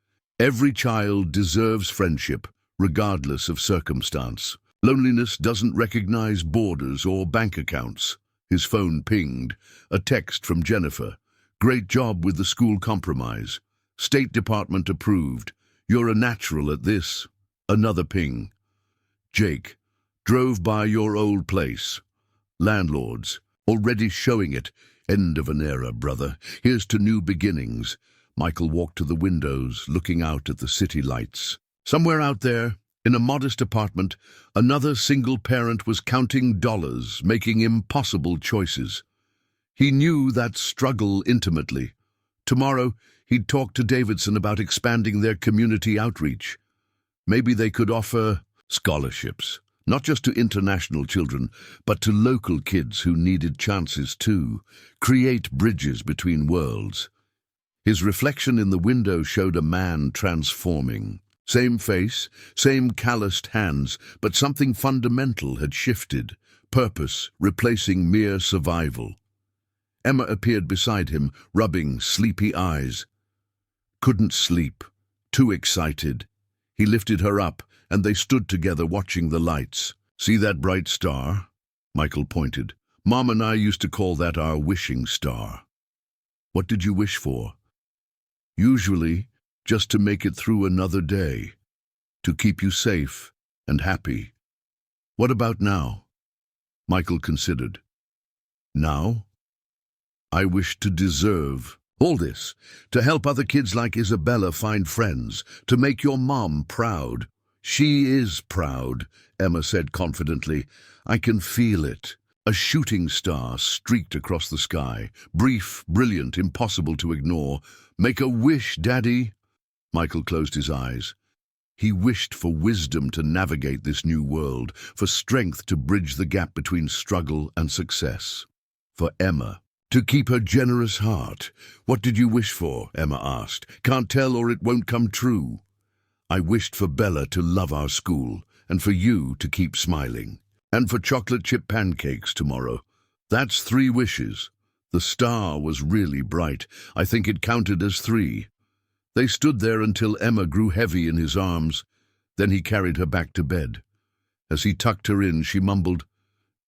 Every child deserves friendship, regardless of circumstance. Loneliness doesn't recognize borders or bank accounts." His phone pinged. A text from Jennifer. "Great job with the school compromise. State Department approved. You're a natural at this." Another ping. "Jake, drove by your old place. Landlords, already showing it. End of an era, brother. Here's to new beginnings." Michael walked to the windows, looking out at the city lights. Somewhere out there, in a modest apartment, another single parent was counting dollars, making impossible choices. He knew that struggle intimately. Tomorrow, he'd talk to Davidson about expanding their community outreach. Maybe they could offer scholarships, not just to international children, but to local kids who needed chances too. Create bridges between worlds. His reflection in the window showed a man transforming. Same face, same calloused hands, but something fundamental had shifted, purpose replacing mere survival. Emma appeared beside him, rubbing sleepy eyes. Couldn't sleep, too excited. He lifted her up, and they stood together watching the lights. "See that bright star?" Michael pointed. "Mom and I used to call that our wishing star." "What did you wish for?" "Usually, just to make it through another day, to keep you safe and happy." "What about now?" Michael considered. "Now? I wish to deserve all this, to help other kids like Isabella find friends, to make your mom proud." "She is proud," Emma said confidently. "I can feel it." A shooting star streaked across the sky, brief, brilliant, impossible to ignore. "Make a wish, Daddy." Michael closed his eyes. He wished for wisdom to navigate this new world, for strength to bridge the gap between struggle and success. For Emma, to keep her generous heart. "What did you wish for?" Emma asked. "Can't tell or it won't come true." "I wished for Bella to love our school, and for you to keep smiling. And for chocolate chip pancakes tomorrow." "That's 3 wishes." The star was really bright. I think it counted as 3. They stood there until Emma grew heavy in his arms. Then he carried her back to bed. As he tucked her in, she mumbled,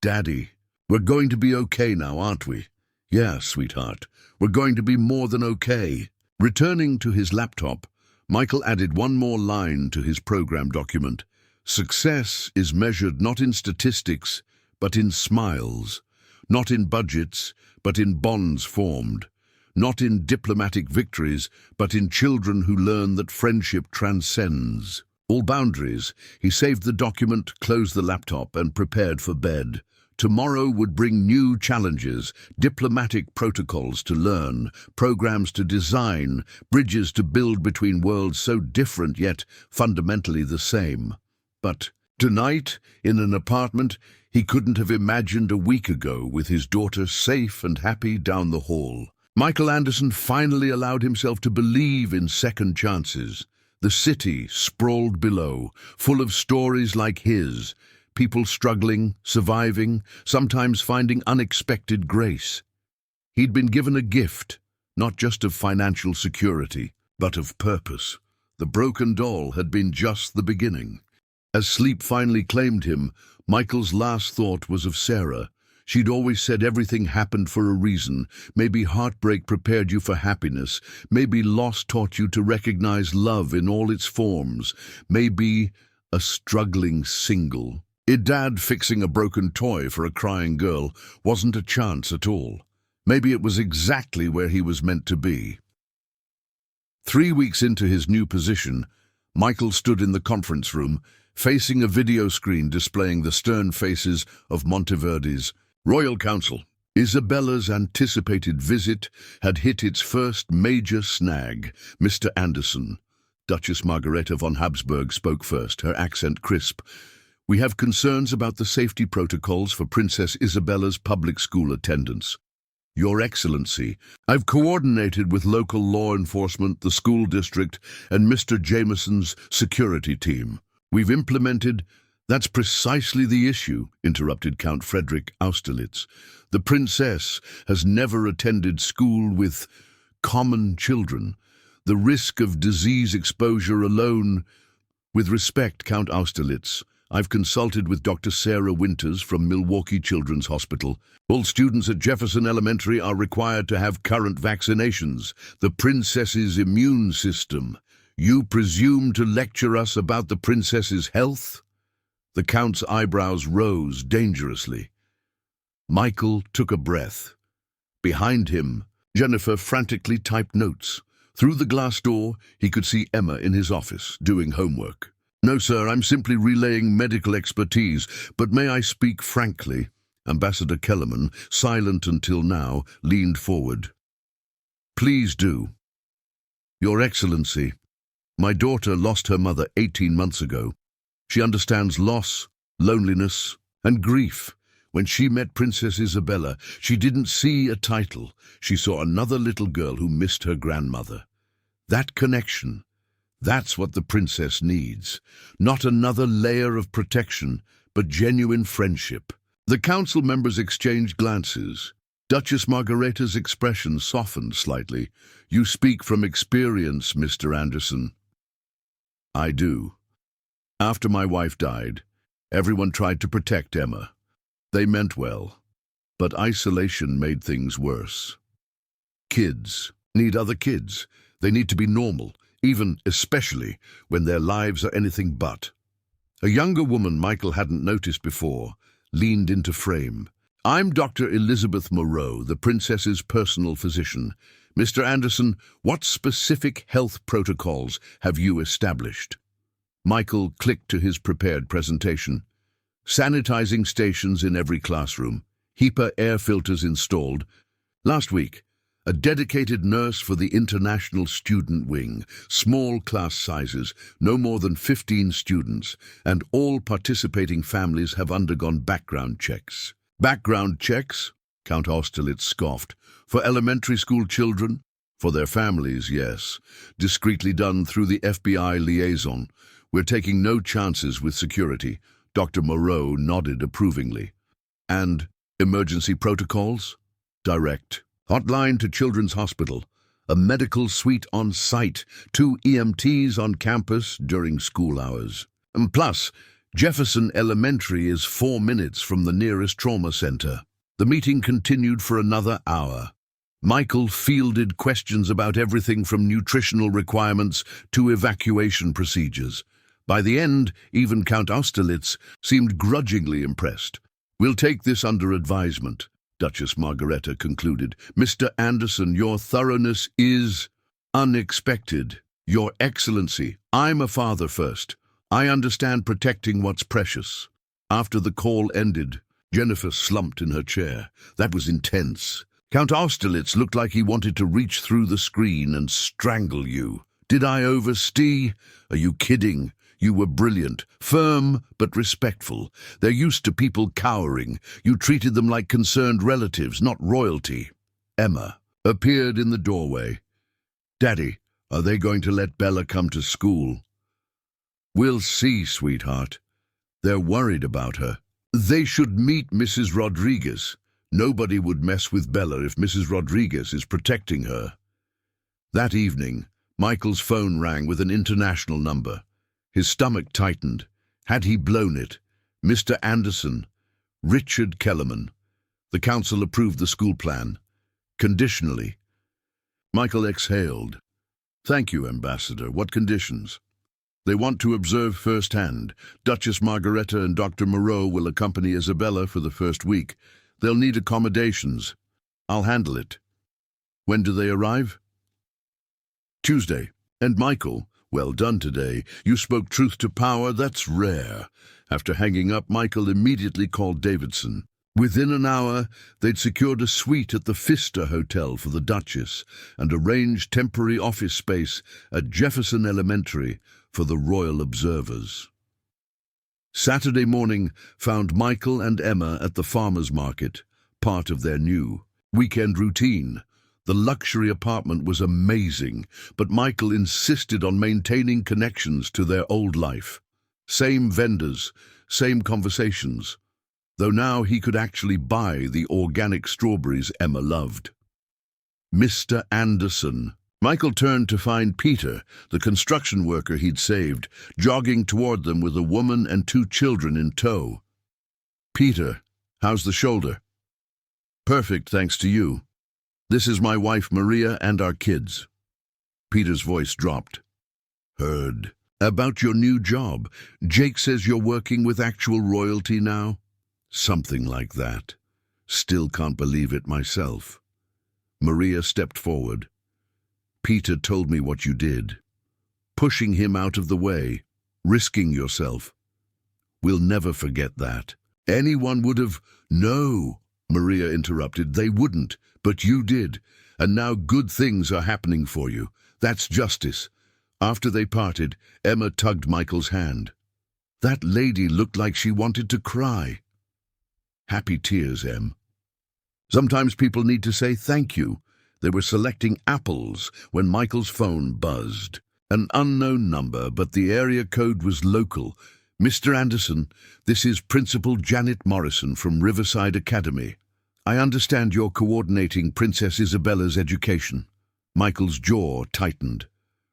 "Daddy, we're going to be okay now, aren't we?" "Yeah, sweetheart, we're going to be more than okay." Returning to his laptop, Michael added one more line to his program document. "Success is measured not in statistics, but in smiles. Not in budgets, but in bonds formed. Not in diplomatic victories, but in children who learn that friendship transcends all boundaries." He saved the document, closed the laptop, and prepared for bed. Tomorrow would bring new challenges, diplomatic protocols to learn, programs to design, bridges to build between worlds so different yet fundamentally the same. But tonight, in an apartment he couldn't have imagined a week ago, with his daughter safe and happy down the hall, Michael Anderson finally allowed himself to believe in second chances. The city sprawled below, full of stories like his, people struggling, surviving, sometimes finding unexpected grace. He'd been given a gift, not just of financial security, but of purpose. The broken doll had been just the beginning. As sleep finally claimed him, Michael's last thought was of Sarah. She'd always said everything happened for a reason. Maybe heartbreak prepared you for happiness. Maybe loss taught you to recognize love in all its forms. Maybe a struggling single. Dad fixing a broken toy for a crying girl wasn't a chance at all. Maybe it was exactly where he was meant to be. 3 weeks into his new position, Michael stood in the conference room, facing a video screen displaying the stern faces of Monteverdi's Royal Council. Isabella's anticipated visit had hit its first major snag. "Mr. Anderson," Duchess Margareta von Habsburg spoke first, her accent crisp. "We have concerns about the safety protocols for Princess Isabella's public school attendance. Your Excellency, I've coordinated with local law enforcement, the school district, and Mr. Jameson's security team. We've implemented—" "That's precisely the issue," interrupted Count Frederick Austerlitz. "The princess has never attended school with common children. The risk of disease exposure alone—" "With respect, Count Austerlitz, I've consulted with Dr. Sarah Winters from Milwaukee Children's Hospital. All students at Jefferson Elementary are required to have current vaccinations. The princess's immune system. You presume to lecture us about the princess's health?" The Count's eyebrows rose dangerously. Michael took a breath. Behind him, Jennifer frantically typed notes. Through the glass door, he could see Emma in his office, doing homework. "No, sir, I'm simply relaying medical expertise, but may I speak frankly?" Ambassador Kellerman, silent until now, leaned forward. "Please do." "Your Excellency, my daughter lost her mother 18 months ago. She understands loss, loneliness, and grief. When she met Princess Isabella, she didn't see a title. She saw another little girl who missed her grandmother. That connection, That's what the princess needs. Not another layer of protection, but genuine friendship. The council members exchanged glances. Duchess Margareta's expression softened slightly. "You speak from experience, Mr. Anderson." "I do. After my wife died, everyone tried to protect Emma. They meant well, but isolation made things worse. Kids need other kids. They need to be normal, especially when their lives are anything but." A younger woman Michael hadn't noticed before leaned into frame. "I'm Dr. Elizabeth Moreau, the princess's personal physician. Mr. Anderson, what specific health protocols have you established?" Michael clicked to his prepared presentation. Sanitizing stations in every classroom, HEPA air filters installed. Last week, a dedicated nurse for the International Student Wing, small class sizes, no more than 15 students, and all participating families have undergone background checks. "Background checks?" Count Austerlitz scoffed. "For elementary school children? For their families, yes. Discreetly done through the FBI liaison. We're taking no chances with security." Dr. Moreau nodded approvingly. "And emergency protocols?" "Direct. Hotline to Children's Hospital. A medical suite on site. 2 EMTs on campus during school hours. And plus, Jefferson Elementary is 4 minutes from the nearest trauma center." The meeting continued for another hour. Michael fielded questions about everything from nutritional requirements to evacuation procedures. By the end, even Count Austerlitz seemed grudgingly impressed. "We'll take this under advisement," Duchess Margareta concluded. "Mr. Anderson, your thoroughness is unexpected. Your Excellency, I'm a father first. I understand protecting what's precious." After the call ended, Jennifer slumped in her chair. That was intense. "Count Austerlitz looked like he wanted to reach through the screen and strangle you. Did I overstay? Are you kidding? You were brilliant, firm but respectful. They're used to people cowering. You treated them like concerned relatives, not royalty." Emma appeared in the doorway. "Daddy, are they going to let Bella come to school?" "We'll see, sweetheart. They're worried about her. They should meet Mrs. Rodriguez. Nobody would mess with Bella if Mrs. Rodriguez is protecting her." That evening, Michael's phone rang with an international number. His stomach tightened. Had he blown it? "Mr. Anderson, Richard Kellerman." The council approved the school plan. Conditionally. Michael exhaled. "Thank you, Ambassador. What conditions?" "They want to observe firsthand. Duchess Margareta and Dr. Moreau will accompany Isabella for the first week. They'll need accommodations. I'll handle it." "When do they arrive?" "Tuesday." "And Michael, well done today. You spoke truth to power. That's rare." After hanging up, Michael immediately called Davidson. Within an hour, they'd secured a suite at the Pfister Hotel for the Duchess and arranged temporary office space at Jefferson Elementary for the royal observers. Saturday morning found Michael and Emma at the farmers' market, part of their new weekend routine. The luxury apartment was amazing, but Michael insisted on maintaining connections to their old life. Same vendors, same conversations, though now he could actually buy the organic strawberries Emma loved. "Mr. Anderson." Michael turned to find Peter, the construction worker he'd saved, jogging toward them with a woman and 2 children in tow. "Peter, how's the shoulder?" "Perfect, thanks to you. This is my wife Maria and our kids." Peter's voice dropped. "Heard. About your new job. Jake says you're working with actual royalty now?" "Something like that. Still can't believe it myself." Maria stepped forward. "Peter told me what you did. Pushing him out of the way, risking yourself. We'll never forget that." "Anyone would have—" "No," Maria interrupted. "They wouldn't, but you did. And now good things are happening for you. That's justice." After they parted, Emma tugged Michael's hand. "That lady looked like she wanted to cry." "Happy tears, Em. Sometimes people need to say thank you." They were selecting apples when Michael's phone buzzed. An unknown number, but the area code was local. Mr. Anderson, this is Principal Janet Morrison from Riverside Academy. I understand you're coordinating Princess Isabella's education. Michael's jaw tightened.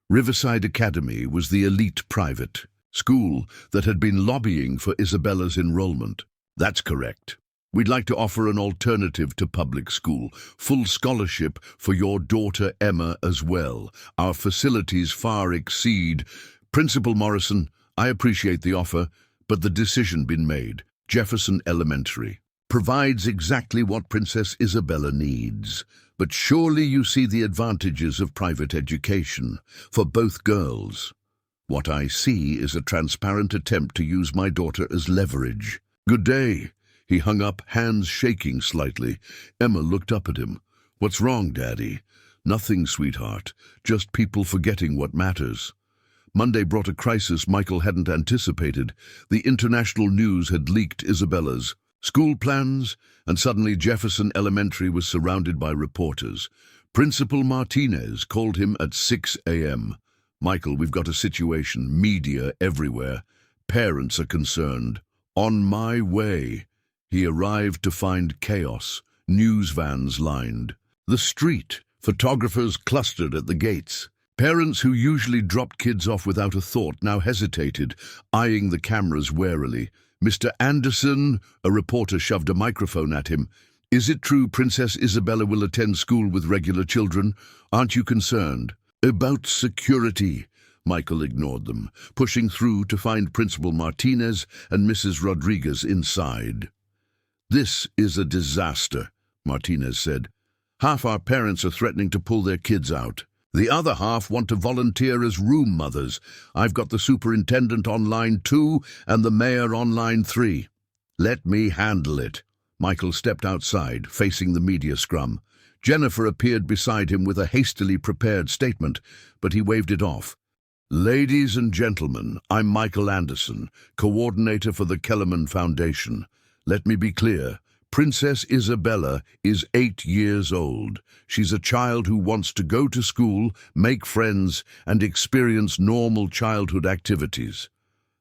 Riverside Academy was the elite private school that had been lobbying for Isabella's enrollment. That's correct. We'd like to offer an alternative to public school, full scholarship for your daughter Emma as well. Our facilities far exceed. Principal Morrison, I appreciate the offer, but the decision been made. Jefferson Elementary provides exactly what Princess Isabella needs. But surely you see the advantages of private education for both girls. What I see is a transparent attempt to use my daughter as leverage. Good day. He hung up, hands shaking slightly. Emma looked up at him. What's wrong, Daddy? Nothing, sweetheart. Just people forgetting what matters. Monday brought a crisis Michael hadn't anticipated. The international news had leaked Isabella's school plans, and suddenly Jefferson Elementary was surrounded by reporters. Principal Martinez called him at 6 a.m. Michael, we've got a situation. Media everywhere. Parents are concerned. On my way. He arrived to find chaos. News vans lined the street. Photographers clustered at the gates. Parents who usually dropped kids off without a thought now hesitated, eyeing the cameras warily. Mr. Anderson, a reporter shoved a microphone at him. Is it true Princess Isabella will attend school with regular children? Aren't you concerned? About security. Michael ignored them, pushing through to find Principal Martinez and Mrs. Rodriguez inside. This is a disaster, Martinez said. Half our parents are threatening to pull their kids out. The other half want to volunteer as room mothers. I've got the superintendent on line 2 and the mayor on line 3. Let me handle it. Michael stepped outside, facing the media scrum. Jennifer appeared beside him with a hastily prepared statement, but he waved it off. Ladies and gentlemen, I'm Michael Anderson, coordinator for the Kellerman Foundation. Let me be clear. Princess Isabella is 8 years old. She's a child who wants to go to school, make friends, and experience normal childhood activities.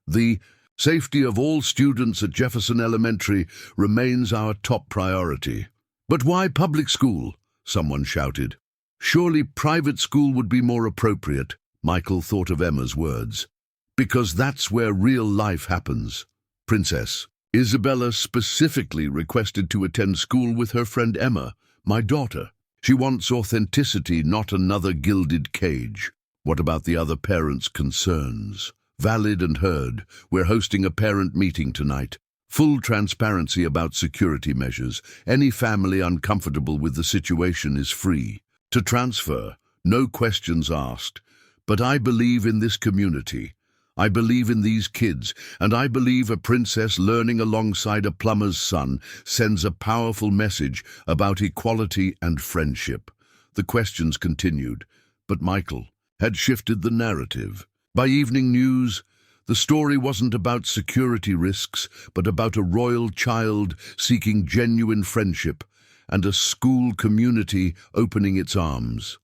The safety of all students at Jefferson Elementary remains our top priority. But why public school? Someone shouted. Surely private school would be more appropriate, Michael thought of Emma's words. Because that's where real life happens. Princess Isabella specifically requested to attend school with her friend Emma, my daughter. She wants authenticity, not another gilded cage. What about the other parents' concerns? Valid and heard. We're hosting a parent meeting tonight. Full transparency about security measures. Any family uncomfortable with the situation is free to transfer. No questions asked. But I believe in this community. I believe in these kids, and I believe a princess learning alongside a plumber's son sends a powerful message about equality and friendship. The questions continued, but Michael had shifted the narrative. By evening news, the story wasn't about security risks, but about a royal child seeking genuine friendship and a school community opening its arms.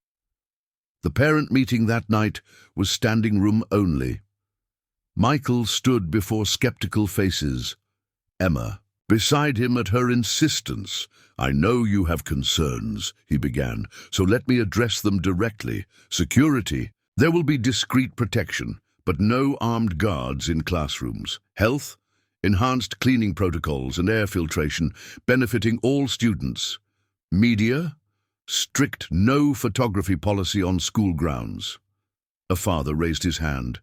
The parent meeting that night was standing room only. Michael stood before skeptical faces. Emma, beside him at her insistence. I know you have concerns, he began, so let me address them directly. Security. There will be discreet protection, but no armed guards in classrooms. Health. Enhanced cleaning protocols and air filtration, benefiting all students. Media. Strict no photography policy on school grounds. A father raised his hand.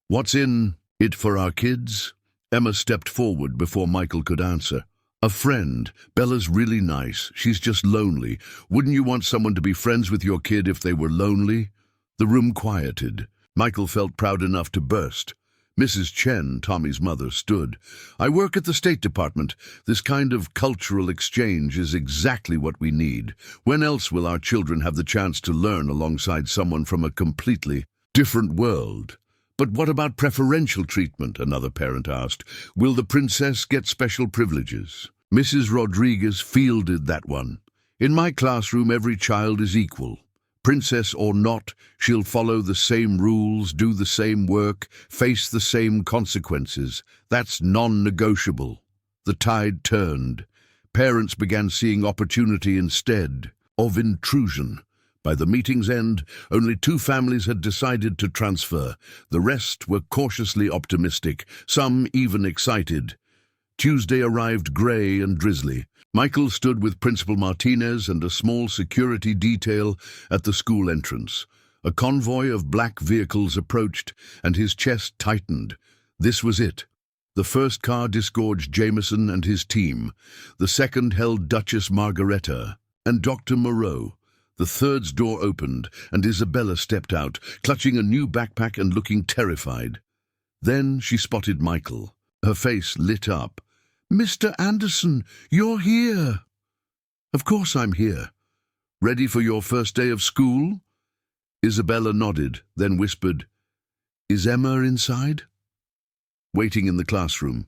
What's in it for our kids? Emma stepped forward before Michael could answer. A friend. Bella's really nice. She's just lonely. Wouldn't you want someone to be friends with your kid if they were lonely? The room quieted. Michael felt proud enough to burst. Mrs. Chen, Tommy's mother, stood. I work at the State Department. This kind of cultural exchange is exactly what we need. When else will our children have the chance to learn alongside someone from a completely different world? But what about preferential treatment? Another parent asked. Will the princess get special privileges? Mrs. Rodriguez fielded that one. In my classroom, every child is equal. Princess or not, she'll follow the same rules, do the same work, face the same consequences. That's non-negotiable. The tide turned. Parents began seeing opportunity instead of intrusion. By the meeting's end, only 2 families had decided to transfer. The rest were cautiously optimistic, some even excited. Tuesday arrived grey and drizzly. Michael stood with Principal Martinez and a small security detail at the school entrance. A convoy of black vehicles approached, and his chest tightened. This was it. The first car disgorged Jameson and his team. The second held Duchess Margareta and Dr. Moreau. The third's door opened, and Isabella stepped out, clutching a new backpack and looking terrified. Then she spotted Michael. Her face lit up. "Mr. Anderson, you're here." "Of course I'm here. Ready for your first day of school?" Isabella nodded, then whispered, "Is Emma inside?" Waiting in the classroom.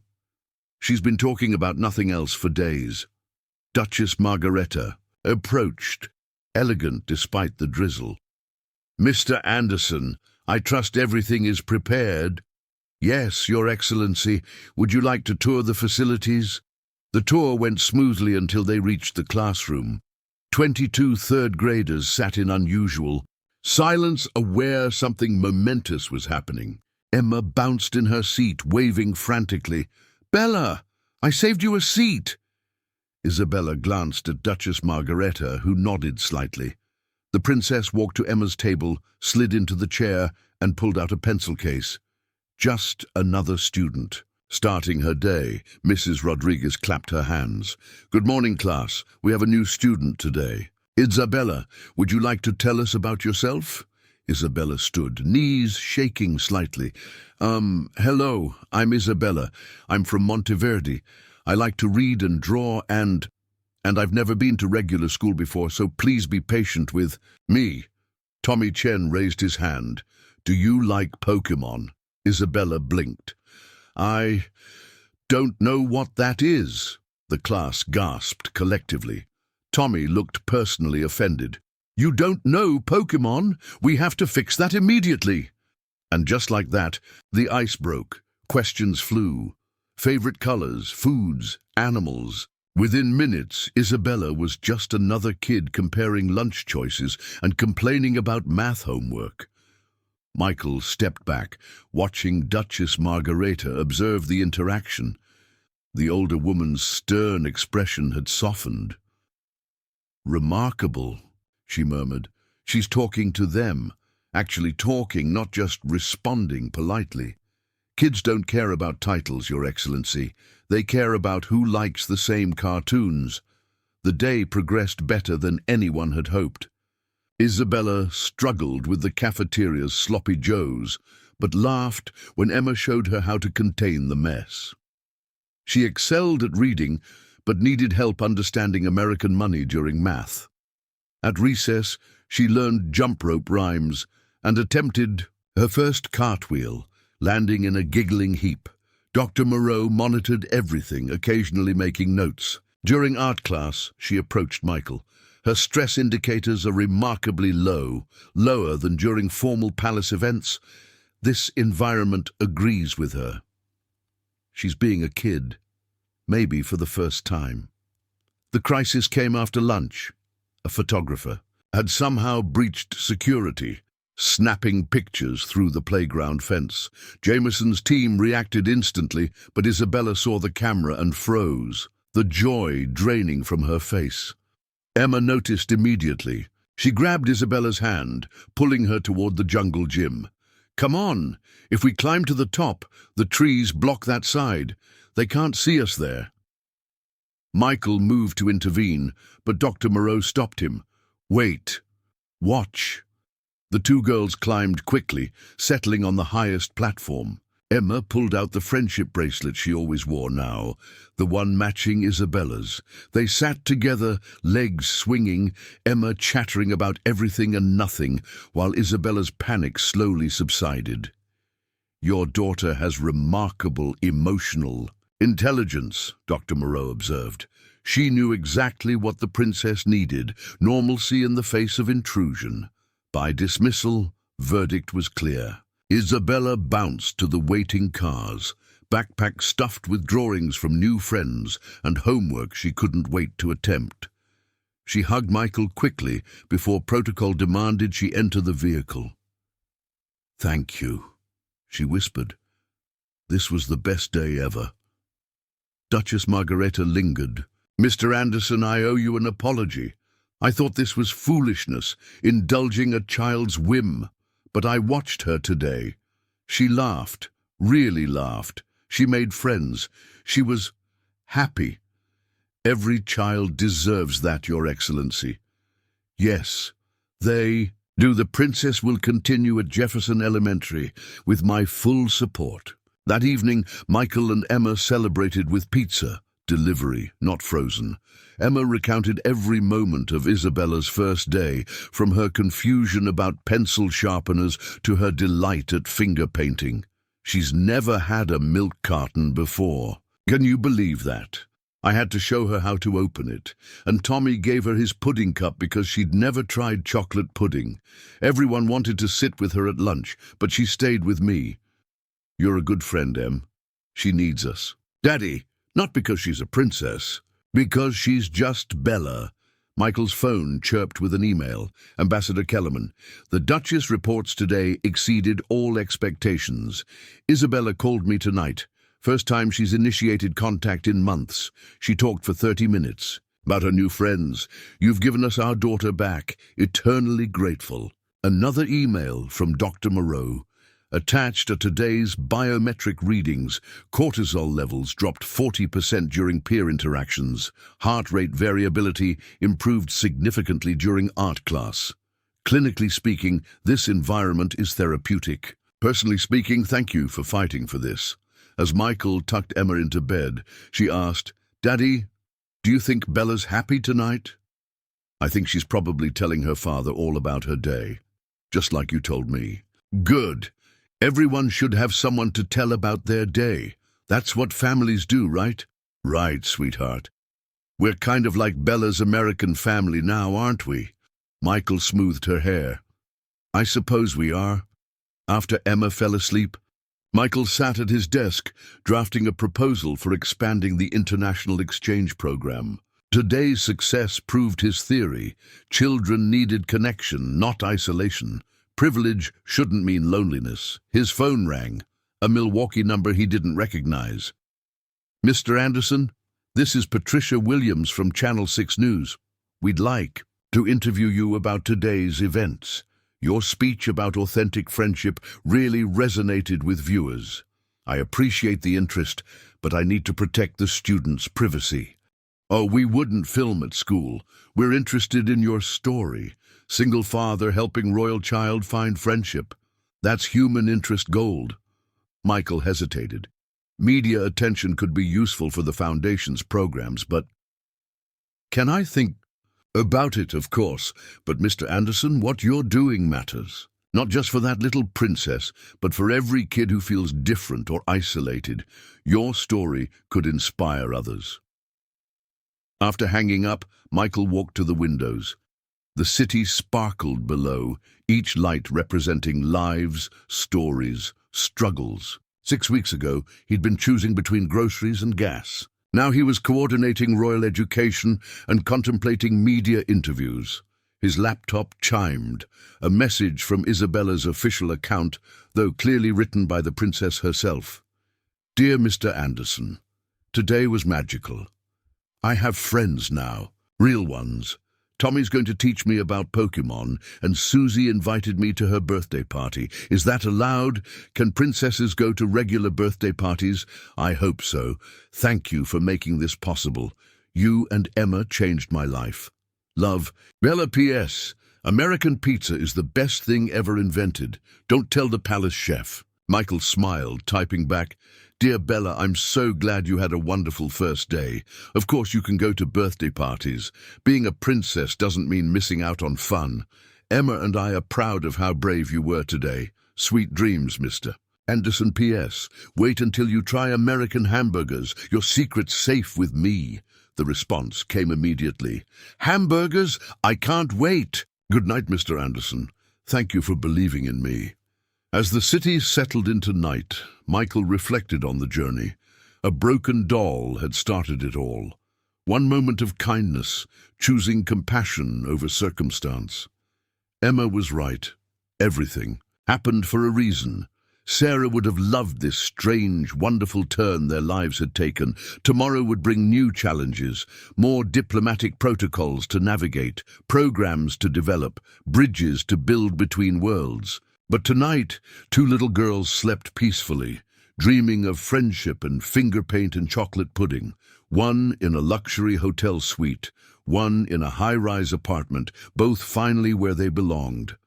She's been talking about nothing else for days. Duchess Margareta approached, elegant despite the drizzle. "Mr. Anderson, I trust everything is prepared." "Yes, Your Excellency. Would you like to tour the facilities?" The tour went smoothly until they reached the classroom. 22 third graders sat in unusual silence, aware something momentous was happening. Emma bounced in her seat, waving frantically. "Bella, I saved you a seat." Isabella glanced at Duchess Margareta, who nodded slightly. The princess walked to Emma's table, slid into the chair, and pulled out a pencil case. Just another student. Starting her day, Mrs. Rodriguez clapped her hands. "Good morning, class. We have a new student today. Isabella, would you like to tell us about yourself?" Isabella stood, knees shaking slightly. Hello, I'm Isabella. I'm from Monteverde. I like to read and draw and I've never been to regular school before, so please be patient with me." Tommy Chen raised his hand. "Do you like Pokemon?" Isabella blinked. "I don't know what that is." The class gasped collectively. Tommy looked personally offended. "You don't know Pokemon? We have to fix that immediately." And just like that, the ice broke. Questions flew. Favorite colors, foods, animals. Within minutes, Isabella was just another kid comparing lunch choices and complaining about math homework. Michael stepped back, watching Duchess Margareta observe the interaction. The older woman's stern expression had softened. "Remarkable," she murmured. "She's talking to them. Actually talking, not just responding politely. Kids don't care about titles, Your Excellency. They care about who likes the same cartoons." The day progressed better than anyone had hoped. Isabella struggled with the cafeteria's sloppy joes, but laughed when Emma showed her how to contain the mess. She excelled at reading, but needed help understanding American money during math. At recess, she learned jump rope rhymes and attempted her first cartwheel, landing in a giggling heap. Dr. Moreau monitored everything, occasionally making notes. During art class, she approached Michael. Her stress indicators are remarkably low, lower than during formal palace events. This environment agrees with her. She's being a kid, maybe for the first time. The crisis came after lunch. A photographer had somehow breached security, snapping pictures through the playground fence. Jameson's team reacted instantly, but Isabella saw the camera and froze, the joy draining from her face. Emma noticed immediately. She grabbed Isabella's hand, pulling her toward the jungle gym. "Come on! If we climb to the top, the trees block that side. They can't see us there." Michael moved to intervene, but Dr. Moreau stopped him. "Wait. Watch." The 2 girls climbed quickly, settling on the highest platform. Emma pulled out the friendship bracelet she always wore now, the one matching Isabella's. They sat together, legs swinging, Emma chattering about everything and nothing, while Isabella's panic slowly subsided. "Your daughter has remarkable emotional intelligence," Dr. Moreau observed. "She knew exactly what the princess needed, normalcy in the face of intrusion." By dismissal, verdict was clear. Isabella bounced to the waiting cars, backpack stuffed with drawings from new friends and homework she couldn't wait to attempt. She hugged Michael quickly before protocol demanded she enter the vehicle. "Thank you," she whispered. "This was the best day ever." Duchess Margareta lingered. "Mr. Anderson, I owe you an apology. I thought this was foolishness, indulging a child's whim. But I watched her today. She laughed, really laughed. She made friends. She was happy. Every child deserves that, Your Excellency." "Yes, they do. The princess will continue at Jefferson Elementary with my full support." That evening, Michael and Emma celebrated with pizza, delivery, not frozen. Emma recounted every moment of Isabella's first day, from her confusion about pencil sharpeners to her delight at finger painting. "She's never had a milk carton before. Can you believe that? I had to show her how to open it, and Tommy gave her his pudding cup because she'd never tried chocolate pudding. Everyone wanted to sit with her at lunch, but she stayed with me. You're a good friend, Em. She needs us." "Daddy, not because she's a princess, because she's just Bella." Michael's phone chirped with an email. "Ambassador Kellerman, the Duchess reports today exceeded all expectations. Isabella called me tonight. First time she's initiated contact in months. She talked for 30 minutes. About her new friends. You've given us our daughter back. Eternally grateful." Another email from Dr. Moreau. Attached are today's biometric readings. Cortisol levels dropped 40% during peer interactions. Heart rate variability improved significantly during art class. Clinically speaking, this environment is therapeutic. Personally speaking, thank you for fighting for this. As Michael tucked Emma into bed, she asked, "Daddy, do you think Bella's happy tonight?" "I think she's probably telling her father all about her day, just like you told me." "Good. Everyone should have someone to tell about their day. That's what families do, right?" "Right, sweetheart. We're kind of like Bella's American family now, aren't we?" Michael smoothed her hair. "I suppose we are." After Emma fell asleep, Michael sat at his desk, drafting a proposal for expanding the international exchange program. Today's success proved his theory. Children needed connection, not isolation. Privilege shouldn't mean loneliness. His phone rang, a Milwaukee number he didn't recognize. "Mr. Anderson, this is Patricia Williams from Channel 6 News. We'd like to interview you about today's events. Your speech about authentic friendship really resonated with viewers. I appreciate the interest, but I need to protect the students' privacy." "Oh, we wouldn't film at school. We're interested in your story. Single father helping royal child find friendship. That's human interest gold." Michael hesitated. Media attention could be useful for the Foundation's programs, but... "Can I think about it, of course, but Mr. Anderson, what you're doing matters. Not just for that little princess, but for every kid who feels different or isolated. Your story could inspire others." After hanging up, Michael walked to the windows. The city sparkled below, each light representing lives, stories, struggles. 6 weeks ago, he'd been choosing between groceries and gas. Now he was coordinating royal education and contemplating media interviews. His laptop chimed, a message from Isabella's official account, though clearly written by the princess herself. "Dear Mr. Anderson, today was magical. I have friends now, real ones. Tommy's going to teach me about Pokemon, and Susie invited me to her birthday party. Is that allowed? Can princesses go to regular birthday parties? I hope so. Thank you for making this possible. You and Emma changed my life. Love, Bella. P.S. American pizza is the best thing ever invented. Don't tell the palace chef." Michael smiled, typing back, "Dear Bella, I'm so glad you had a wonderful first day. Of course you can go to birthday parties. Being a princess doesn't mean missing out on fun. Emma and I are proud of how brave you were today. Sweet dreams, Mr. Anderson. P.S. Wait until you try American hamburgers. Your secret's safe with me." The response came immediately. "Hamburgers? I can't wait." "Good night, Mr. Anderson. Thank you for believing in me. As the city settled into night, Michael reflected on the journey. A broken doll had started it all. One moment of kindness, choosing compassion over circumstance. Emma was right. Everything happened for a reason. Sarah would have loved this strange, wonderful turn their lives had taken. Tomorrow would bring new challenges, more diplomatic protocols to navigate, programs to develop, bridges to build between worlds. But tonight, two little girls slept peacefully, dreaming of friendship and finger paint and chocolate pudding. One in a luxury hotel suite, one in a high-rise apartment, both finally where they belonged.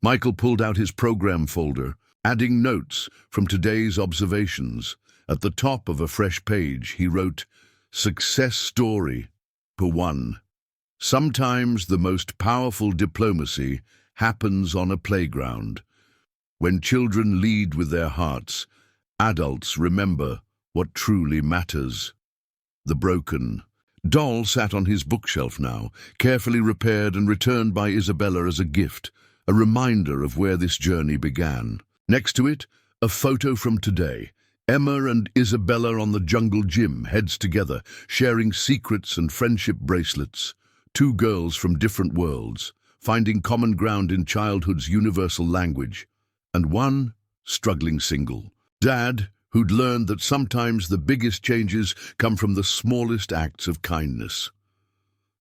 Michael pulled out his program folder, adding notes from today's observations. At the top of a fresh page, he wrote, "Success story for one. Sometimes the most powerful diplomacy happens on a playground. When children lead with their hearts, adults remember what truly matters." The broken doll sat on his bookshelf now, carefully repaired and returned by Isabella as a gift, a reminder of where this journey began. Next to it, a photo from today. Emma and Isabella on the jungle gym, heads together, sharing secrets and friendship bracelets. Two girls from different worlds, finding common ground in childhood's universal language. And one struggling single. Dad, who'd learned that sometimes the biggest changes come from the smallest acts of kindness.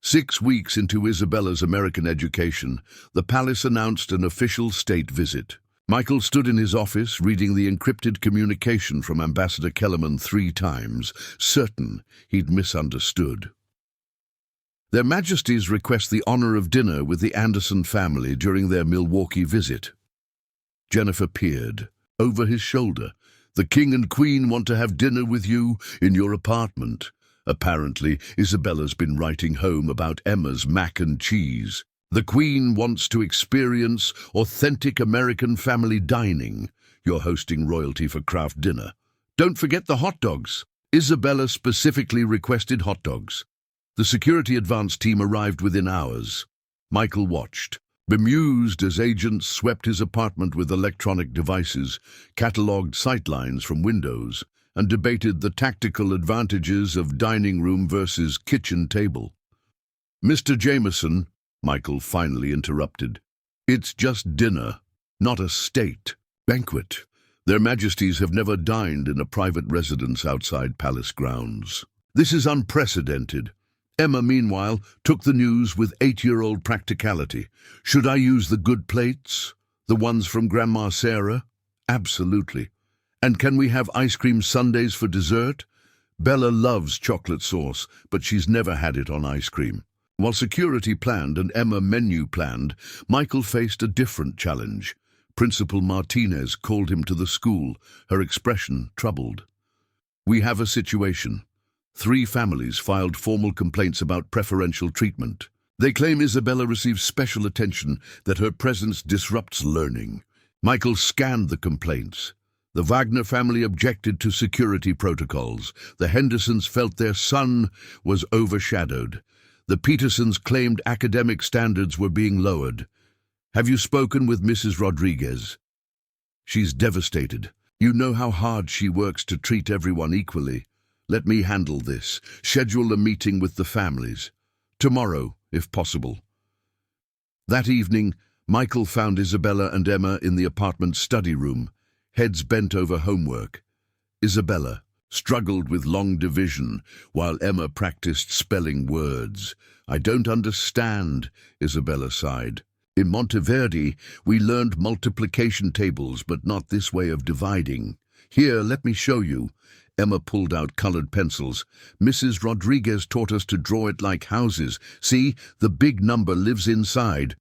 6 weeks into Isabella's American education, the palace announced an official state visit. Michael stood in his office reading the encrypted communication from Ambassador Kellerman 3 times, certain he'd misunderstood. Their Majesties request the honor of dinner with the Anderson family during their Milwaukee visit. Jennifer peered over his shoulder. "The King and Queen want to have dinner with you in your apartment." Apparently, Isabella's been writing home about Emma's mac and cheese. "The Queen wants to experience authentic American family dining. You're hosting royalty for craft dinner. Don't forget the hot dogs." Isabella specifically requested hot dogs. The security advance team arrived within hours. Michael watched, bemused as agents swept his apartment with electronic devices, catalogued sightlines from windows, and debated the tactical advantages of dining room versus kitchen table. "Mr. Jameson," Michael finally interrupted, "it's just dinner, not a state banquet. Their Majesties have never dined in a private residence outside palace grounds. This is unprecedented." Emma, meanwhile, took the news with 8-year-old practicality. "Should I use the good plates? The ones from Grandma Sarah?" "Absolutely. And can we have ice cream sundaes for dessert?" "Bella loves chocolate sauce, but she's never had it on ice cream." While security planned and Emma menu planned, Michael faced a different challenge. Principal Martinez called him to the school, her expression troubled. "We have a situation. 3 families filed formal complaints about preferential treatment. They claim Isabella receives special attention, that her presence disrupts learning." Michael scanned the complaints. The Wagner family objected to security protocols. The Hendersons felt their son was overshadowed. The Petersons claimed academic standards were being lowered. "Have you spoken with Mrs. Rodriguez?" "She's devastated. You know how hard she works to treat everyone equally. Let me handle this. Schedule a meeting with the families. Tomorrow, if possible." That evening, Michael found Isabella and Emma in the apartment study room, heads bent over homework. Isabella struggled with long division, while Emma practiced spelling words. "I don't understand," Isabella sighed. "In Monteverdi, we learned multiplication tables, but not this way of dividing. Here, let me show you." Emma pulled out colored pencils. "Mrs. Rodriguez taught us to draw it like houses. See, the big number lives inside."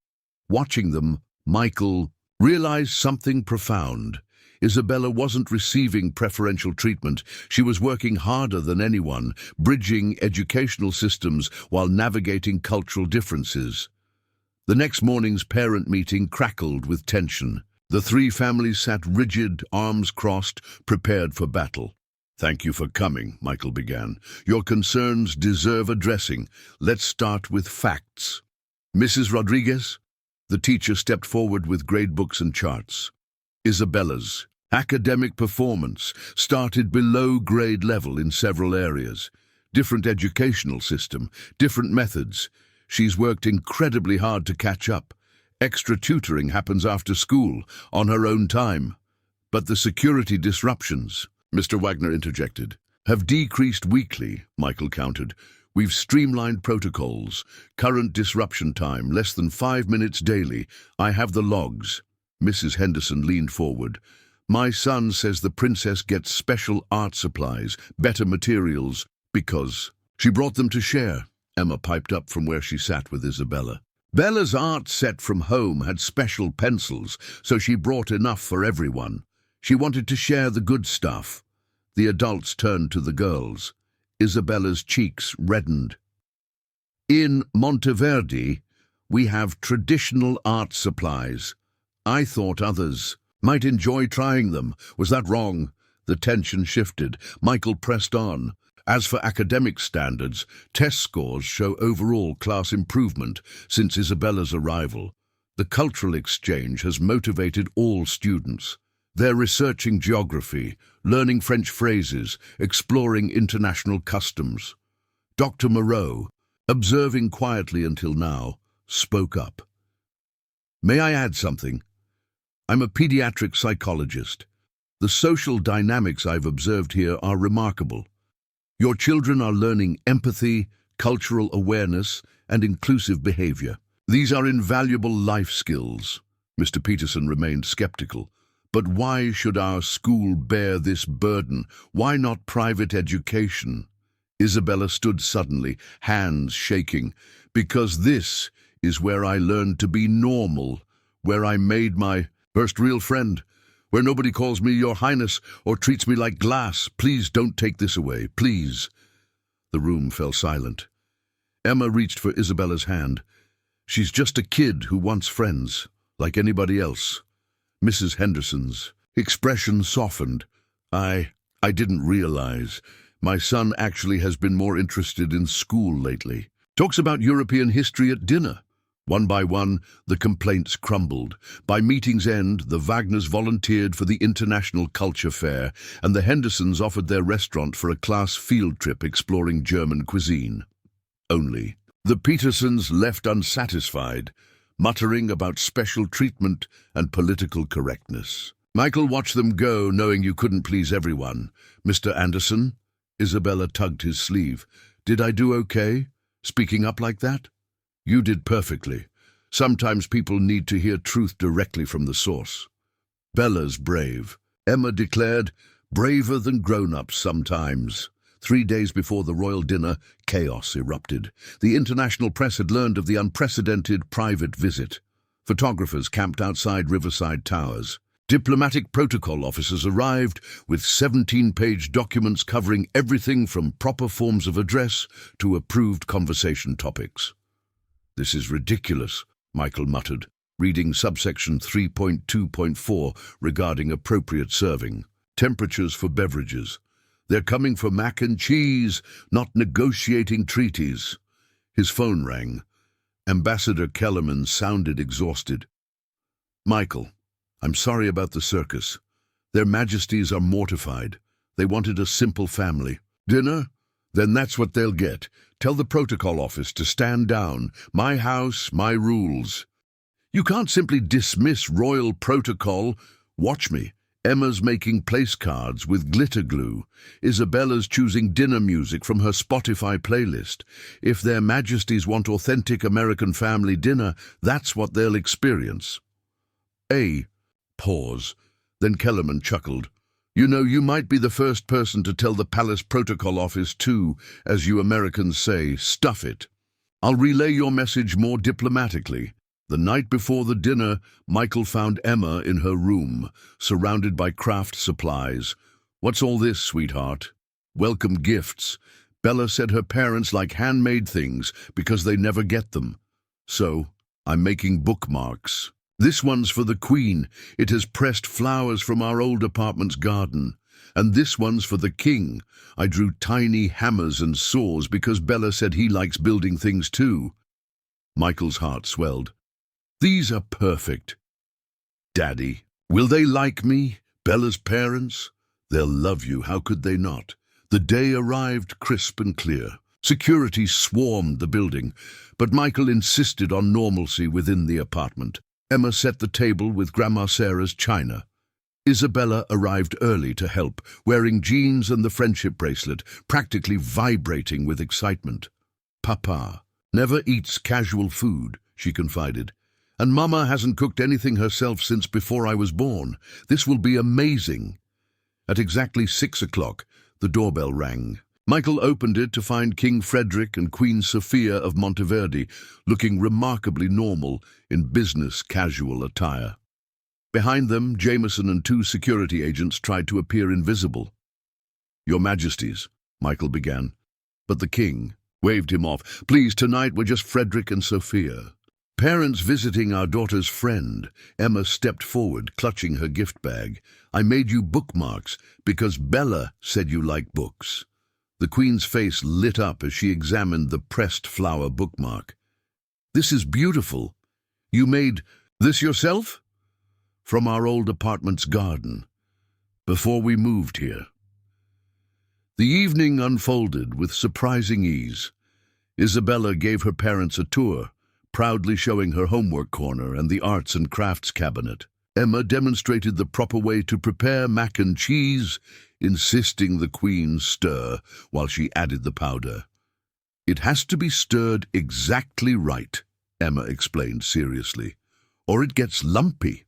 Watching them, Michael realized something profound. Isabella wasn't receiving preferential treatment. She was working harder than anyone, bridging educational systems while navigating cultural differences. The next morning's parent meeting crackled with tension. The 3 families sat rigid, arms crossed, prepared for battle. "Thank you for coming," Michael began. "Your concerns deserve addressing. Let's start with facts. Mrs. Rodriguez?" The teacher stepped forward with gradebooks and charts. Isabella's academic performance started below grade level in several areas. Different educational system, different methods. She's worked incredibly hard to catch up. Extra tutoring happens after school, on her own time. But the security disruptions, Mr. Wagner interjected, have decreased weekly, Michael countered. We've streamlined protocols. Current disruption time, less than 5 minutes daily. I have the logs. Mrs. Henderson leaned forward. My son says the princess gets special art supplies, better materials, because she brought them to share. Emma piped up from where she sat with Isabella. Bella's art set from home had special pencils, so she brought enough for everyone. She wanted to share the good stuff. The adults turned to the girls. Isabella's cheeks reddened. In Monteverdi, we have traditional art supplies. I thought others might enjoy trying them. Was that wrong? The tension shifted. Michael pressed on. As for academic standards, test scores show overall class improvement since Isabella's arrival. The cultural exchange has motivated all students. They're researching geography, learning French phrases, exploring international customs. Dr. Moreau, observing quietly until now, spoke up. May I add something? I'm a pediatric psychologist. The social dynamics I've observed here are remarkable. Your children are learning empathy, cultural awareness, and inclusive behavior. These are invaluable life skills. Mr. Peterson remained skeptical. But why should our school bear this burden? Why not private education? Isabella stood suddenly, hands shaking. Because this is where I learned to be normal, where I made my first real friend, where nobody calls me Your Highness or treats me like glass. Please don't take this away, please. The room fell silent. Emma reached for Isabella's hand. She's just a kid who wants friends, like anybody else. Mrs. Henderson's expression softened. I didn't realize. My son actually has been more interested in school lately. Talks about European history at dinner. One by one, the complaints crumbled. By meeting's end, the Wagners volunteered for the International Culture Fair, and the Hendersons offered their restaurant for a class field trip exploring German cuisine. Only the Petersons left unsatisfied, muttering about special treatment and political correctness. Michael watched them go, knowing you couldn't please everyone. Mr. Anderson? Isabella tugged his sleeve. Did I do okay? Speaking up like that? You did perfectly. Sometimes people need to hear truth directly from the source. Bella's brave. Emma declared, braver than grown-ups sometimes. 3 days before the royal dinner, chaos erupted. The international press had learned of the unprecedented private visit. Photographers camped outside Riverside Towers. Diplomatic protocol officers arrived with 17-page documents covering everything from proper forms of address to approved conversation topics. This is ridiculous, Michael muttered, reading subsection 3.2.4 regarding appropriate serving. Temperatures for beverages. They're coming for mac and cheese, not negotiating treaties. His phone rang. Ambassador Kellerman sounded exhausted. Michael, I'm sorry about the circus. Their Majesties are mortified. They wanted a simple family. Dinner? Then that's what they'll get. Tell the protocol office to stand down. My house, my rules. You can't simply dismiss royal protocol. Watch me. Emma's making place cards with glitter glue. Isabella's choosing dinner music from her Spotify playlist. If their Majesties want authentic American family dinner, that's what they'll experience. Pause. Then Kellerman chuckled. You know, you might be the first person to tell the Palace Protocol Office to, as you Americans say, stuff it. I'll relay your message more diplomatically. The night before the dinner, Michael found Emma in her room, surrounded by craft supplies. What's all this, sweetheart? Welcome gifts. Bella said her parents like handmade things because they never get them. So, I'm making bookmarks. This one's for the Queen. It has pressed flowers from our old apartment's garden. And this one's for the King. I drew tiny hammers and saws because Bella said he likes building things too. Michael's heart swelled. These are perfect. Daddy, will they like me? Bella's parents? They'll love you, how could they not? The day arrived crisp and clear. Security swarmed the building, but Michael insisted on normalcy within the apartment. Emma set the table with Grandma Sarah's china. Isabella arrived early to help, wearing jeans and the friendship bracelet, practically vibrating with excitement. Papa never eats casual food, she confided. And Mama hasn't cooked anything herself since before I was born. This will be amazing. At exactly 6 o'clock, the doorbell rang. Michael opened it to find King Frederick and Queen Sophia of Monteverde looking remarkably normal in business casual attire. Behind them, Jameson and 2 security agents tried to appear invisible. "Your Majesties," Michael began, but the king waved him off. "Please, tonight we're just Frederick and Sophia. Parents visiting our daughter's friend." Emma stepped forward, clutching her gift bag. "I made you bookmarks because Bella said you like books." The Queen's face lit up as she examined the pressed flower bookmark. "This is beautiful. You made this yourself?" "From our old apartment's garden, before we moved here." The evening unfolded with surprising ease. Isabella gave her parents a tour, proudly showing her homework corner and the arts and crafts cabinet. Emma demonstrated the proper way to prepare mac and cheese, insisting the Queen stir while she added the powder. "It has to be stirred exactly right," Emma explained seriously, "or it gets lumpy."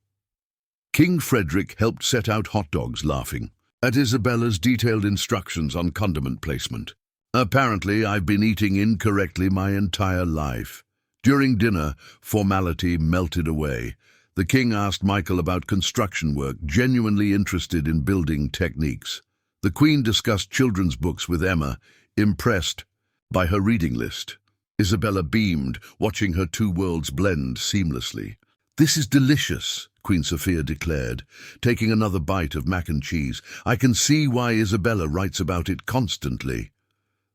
King Frederick helped set out hot dogs, laughing at Isabella's detailed instructions on condiment placement. "Apparently, I've been eating incorrectly my entire life." During dinner, formality melted away. The king asked Michael about construction work, genuinely interested in building techniques. The Queen discussed children's books with Emma, impressed by her reading list. Isabella beamed, watching her 2 worlds blend seamlessly. "This is delicious," Queen Sophia declared, taking another bite of mac and cheese. "I can see why Isabella writes about it constantly."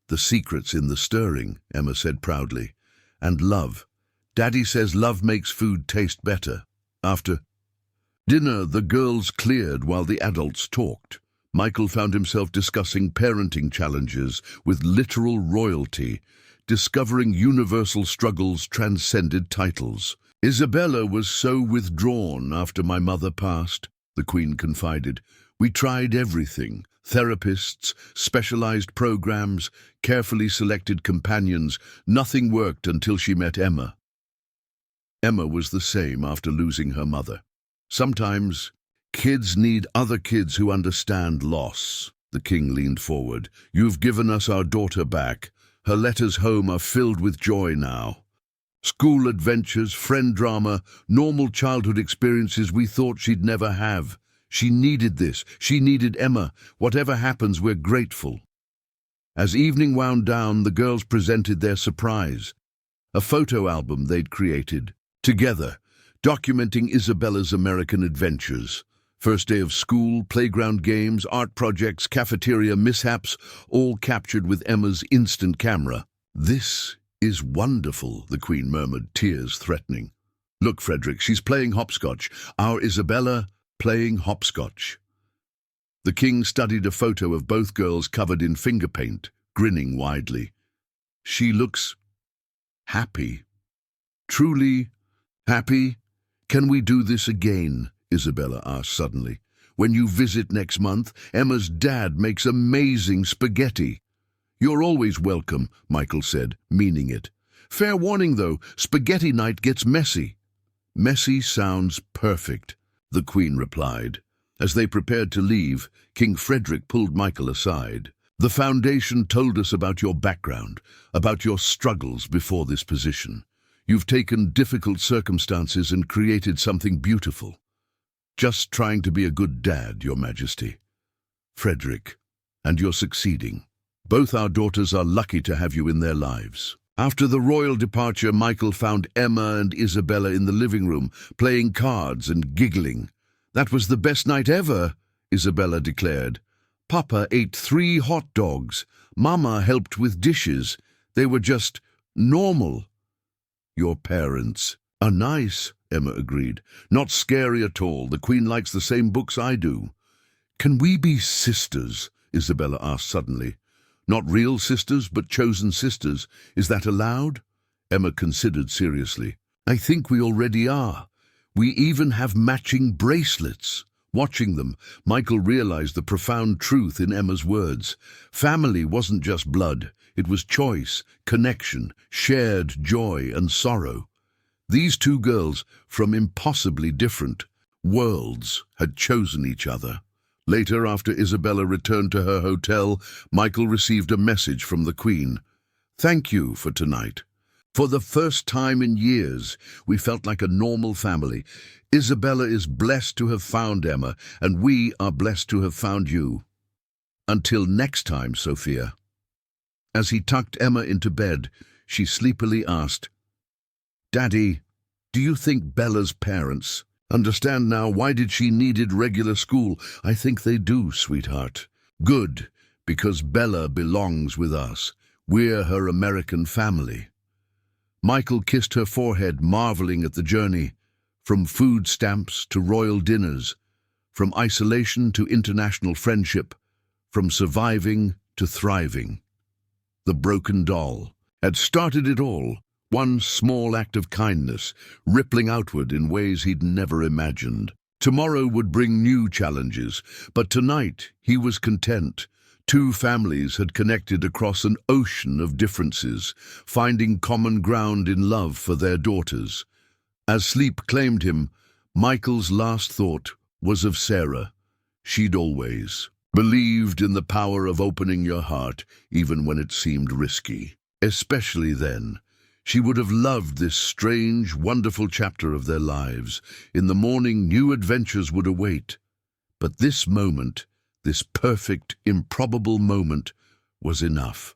"The secret's in the stirring," Emma said proudly. "And love. Daddy says love makes food taste better." After dinner, the girls cleared while the adults talked. Michael found himself discussing parenting challenges with literal royalty, discovering universal struggles transcended titles. "Isabella was so withdrawn after my mother passed," the Queen confided. "We tried everything. Therapists, specialized programs, carefully selected companions. Nothing worked until she met Emma." Emma was the same after losing her mother. "Sometimes kids need other kids who understand loss." The king leaned forward. "You've given us our daughter back. Her letters home are filled with joy now. School adventures, friend drama, normal childhood experiences we thought she'd never have. She needed this. She needed Emma. Whatever happens, we're grateful." As evening wound down, the girls presented their surprise, a photo album they'd created together, documenting Isabella's American adventures. First day of school, playground games, art projects, cafeteria mishaps, all captured with Emma's instant camera. "This is wonderful," the Queen murmured, tears threatening. "Look, Frederick, she's playing hopscotch. Our Isabella playing hopscotch." The king studied a photo of both girls covered in finger paint, grinning widely. "She looks happy. Truly happy. Can we do this again?" Isabella asked suddenly. "When you visit next month, Emma's dad makes amazing spaghetti." "You're always welcome," Michael said, meaning it. "Fair warning, though, spaghetti night gets messy." "Messy sounds perfect," the Queen replied. As they prepared to leave, King Frederick pulled Michael aside. "The Foundation told us about your background, about your struggles before this position. You've taken difficult circumstances and created something beautiful. Just trying to be a good dad, Your Majesty." "Frederick, and you're succeeding. Both our daughters are lucky to have you in their lives." After the royal departure, Michael found Emma and Isabella in the living room, playing cards and giggling. "That was the best night ever," Isabella declared. "Papa ate 3 hot dogs. Mama helped with dishes. They were just normal." "Your parents are nice," Emma agreed. Not scary at all. The Queen likes the same books I do. Can we be sisters? Isabella asked suddenly. Not real sisters, but chosen sisters. Is that allowed? Emma considered seriously. I think we already are. We even have matching bracelets. Watching them, Michael realized the profound truth in Emma's words. Family wasn't just blood. It was choice, connection, shared joy and sorrow. These two girls, from impossibly different worlds, had chosen each other. Later, after Isabella returned to her hotel, Michael received a message from the Queen. Thank you for tonight. For the first time in years, we felt like a normal family. Isabella is blessed to have found Emma, and we are blessed to have found you. Until next time, Sophia. As he tucked Emma into bed, she sleepily asked, Daddy, do you think Bella's parents understand now why did she needed regular school? I think they do, sweetheart. Good, because Bella belongs with us. We're her American family. Michael kissed her forehead, marveling at the journey, from food stamps to royal dinners, from isolation to international friendship, from surviving to thriving. The broken doll had started it all, one small act of kindness, rippling outward in ways he'd never imagined. Tomorrow would bring new challenges, but tonight he was content. Two families had connected across an ocean of differences, finding common ground in love for their daughters. As sleep claimed him, Michael's last thought was of Sarah. She'd always believed in the power of opening your heart, even when it seemed risky. Especially then. She would have loved this strange, wonderful chapter of their lives. In the morning, new adventures would await. But this moment, this perfect, improbable moment, was enough.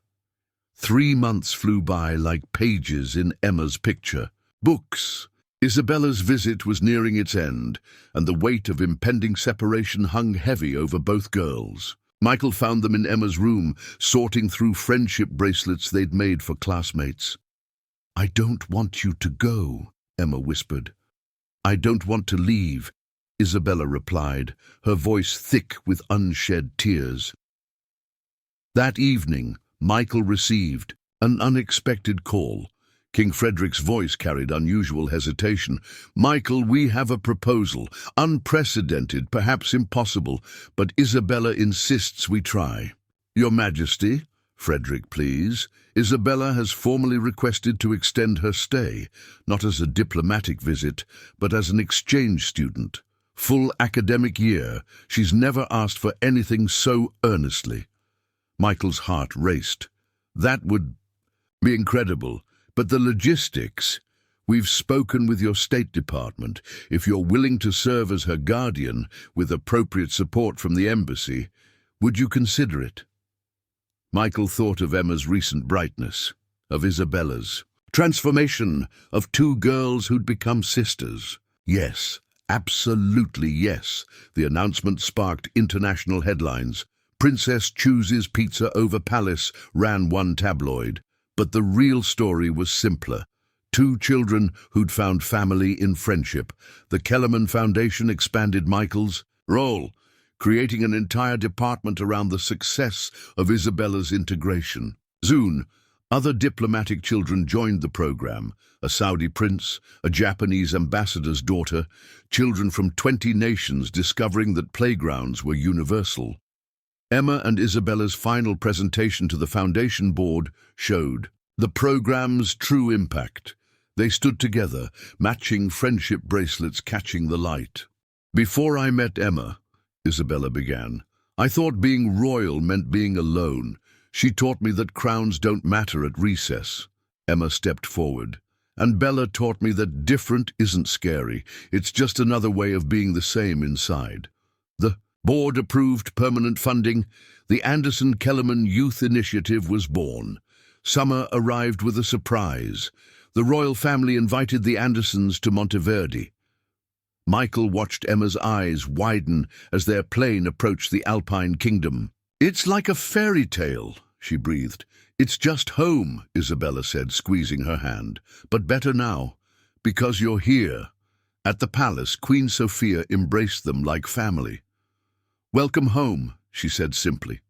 3 months flew by like pages in Emma's picture. Books. Isabella's visit was nearing its end, and the weight of impending separation hung heavy over both girls. Michael found them in Emma's room, sorting through friendship bracelets they'd made for classmates. I don't want you to go, Emma whispered. I don't want to leave, Isabella replied, her voice thick with unshed tears. That evening, Michael received an unexpected call. King Frederick's voice carried unusual hesitation. Michael, we have a proposal, unprecedented, perhaps impossible, but Isabella insists we try. Your Majesty, Frederick, please. Isabella has formally requested to extend her stay, not as a diplomatic visit, but as an exchange student. Full academic year. She's never asked for anything so earnestly. Michael's heart raced. That would be incredible. But the logistics, we've spoken with your State Department. If you're willing to serve as her guardian with appropriate support from the embassy, would you consider it? Michael thought of Emma's recent brightness, of Isabella's transformation, of two girls who'd become sisters. Yes, absolutely yes. The announcement sparked international headlines. Princess chooses pizza over palace, ran one tabloid. But the real story was simpler. Two children who'd found family in friendship. The Kellerman Foundation expanded Michael's role, creating an entire department around the success of Isabella's integration. Soon, other diplomatic children joined the program, a Saudi prince, a Japanese ambassador's daughter, children from 20 nations discovering that playgrounds were universal. Emma and Isabella's final presentation to the Foundation Board showed the program's true impact. They stood together, matching friendship bracelets catching the light. Before I met Emma, Isabella began, I thought being royal meant being alone. She taught me that crowns don't matter at recess. Emma stepped forward. And Bella taught me that different isn't scary. It's just another way of being the same inside. The board approved permanent funding. The Anderson Kellerman Youth Initiative was born. Summer arrived with a surprise. The royal family invited the Andersons to Monteverde. Michael watched Emma's eyes widen as their plane approached the Alpine kingdom. It's like a fairy tale, she breathed. It's just home, Isabella said, squeezing her hand. But better now, because you're here. At the palace, Queen Sophia embraced them like family. "Welcome home," she said simply.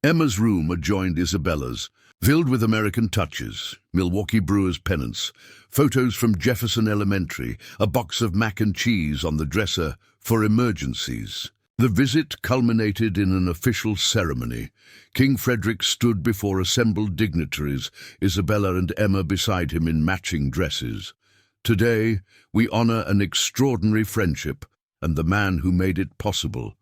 Emma's room adjoined Isabella's, filled with American touches, Milwaukee Brewers pennants, photos from Jefferson Elementary, a box of mac and cheese on the dresser for emergencies. The visit culminated in an official ceremony. King Frederick stood before assembled dignitaries, Isabella and Emma beside him in matching dresses. "Today, we honor an extraordinary friendship and the man who made it possible,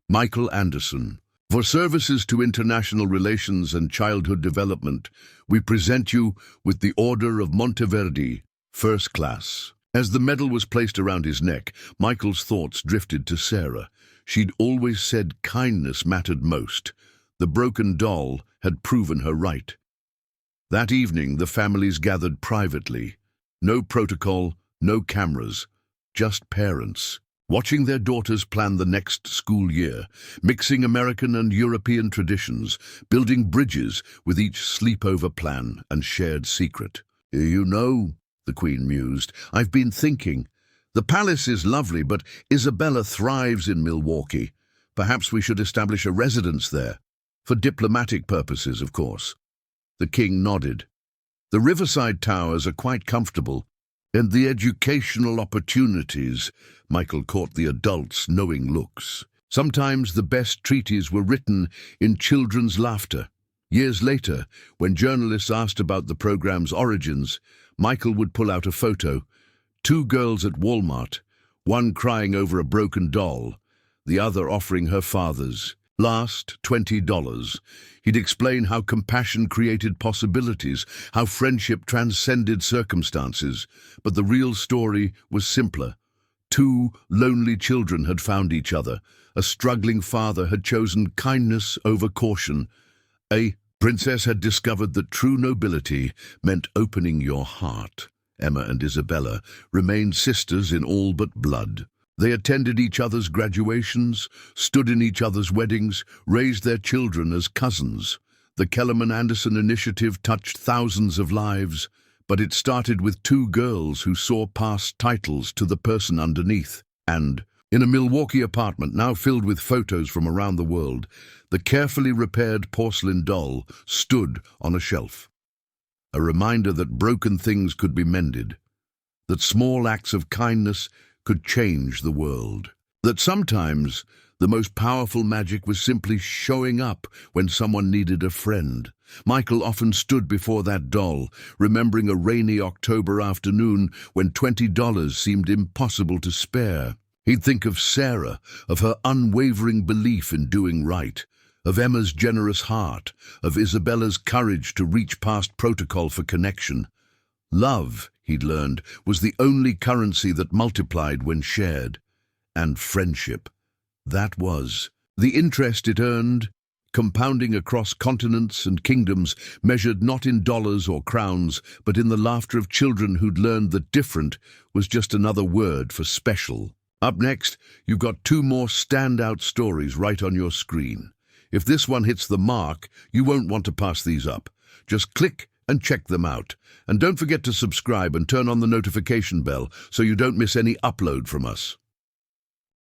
Michael Anderson. For services to international relations and childhood development, we present you with the Order of Monteverdi, First Class." As the medal was placed around his neck, Michael's thoughts drifted to Sarah. She'd always said kindness mattered most. The broken doll had proven her right. That evening, the families gathered privately. No protocol, no cameras, just parents, watching their daughters plan the next school year, mixing American and European traditions, building bridges with each sleepover plan and shared secret. "You know," the Queen mused, "I've been thinking. The palace is lovely, but Isabella thrives in Milwaukee. Perhaps we should establish a residence there. For diplomatic purposes, of course." The King nodded. "The riverside towers are quite comfortable, and the educational opportunities." Michael caught the adults' knowing looks. Sometimes the best treaties were written in children's laughter. Years later, when journalists asked about the program's origins, Michael would pull out a photo. Two girls at Walmart, one crying over a broken doll, the other offering her father's last $20. He'd explain how compassion created possibilities, how friendship transcended circumstances. But the real story was simpler. Two lonely children had found each other. A struggling father had chosen kindness over caution. A princess had discovered that true nobility meant opening your heart. Emma and Isabella remained sisters in all but blood. They attended each other's graduations, stood in each other's weddings, raised their children as cousins. The Kellerman-Anderson initiative touched thousands of lives, but it started with two girls who saw past titles to the person underneath. And, in a Milwaukee apartment now filled with photos from around the world, the carefully repaired porcelain doll stood on a shelf. A reminder that broken things could be mended, that small acts of kindness could change the world, that sometimes the most powerful magic was simply showing up when someone needed a friend. Michael often stood before that doll, remembering a rainy October afternoon when $20 seemed impossible to spare. He'd think of Sarah, of her unwavering belief in doing right, of Emma's generous heart, of Isabella's courage to reach past protocol for connection. Love, he'd learned, was the only currency that multiplied when shared. And friendship. That was. The interest it earned, compounding across continents and kingdoms, measured not in dollars or crowns, but in the laughter of children who'd learned that different was just another word for special. Up next, you've got two more standout stories right on your screen. If this one hits the mark, you won't want to pass these up. Just click and check them out. And don't forget to subscribe and turn on the notification bell so you don't miss any upload from us.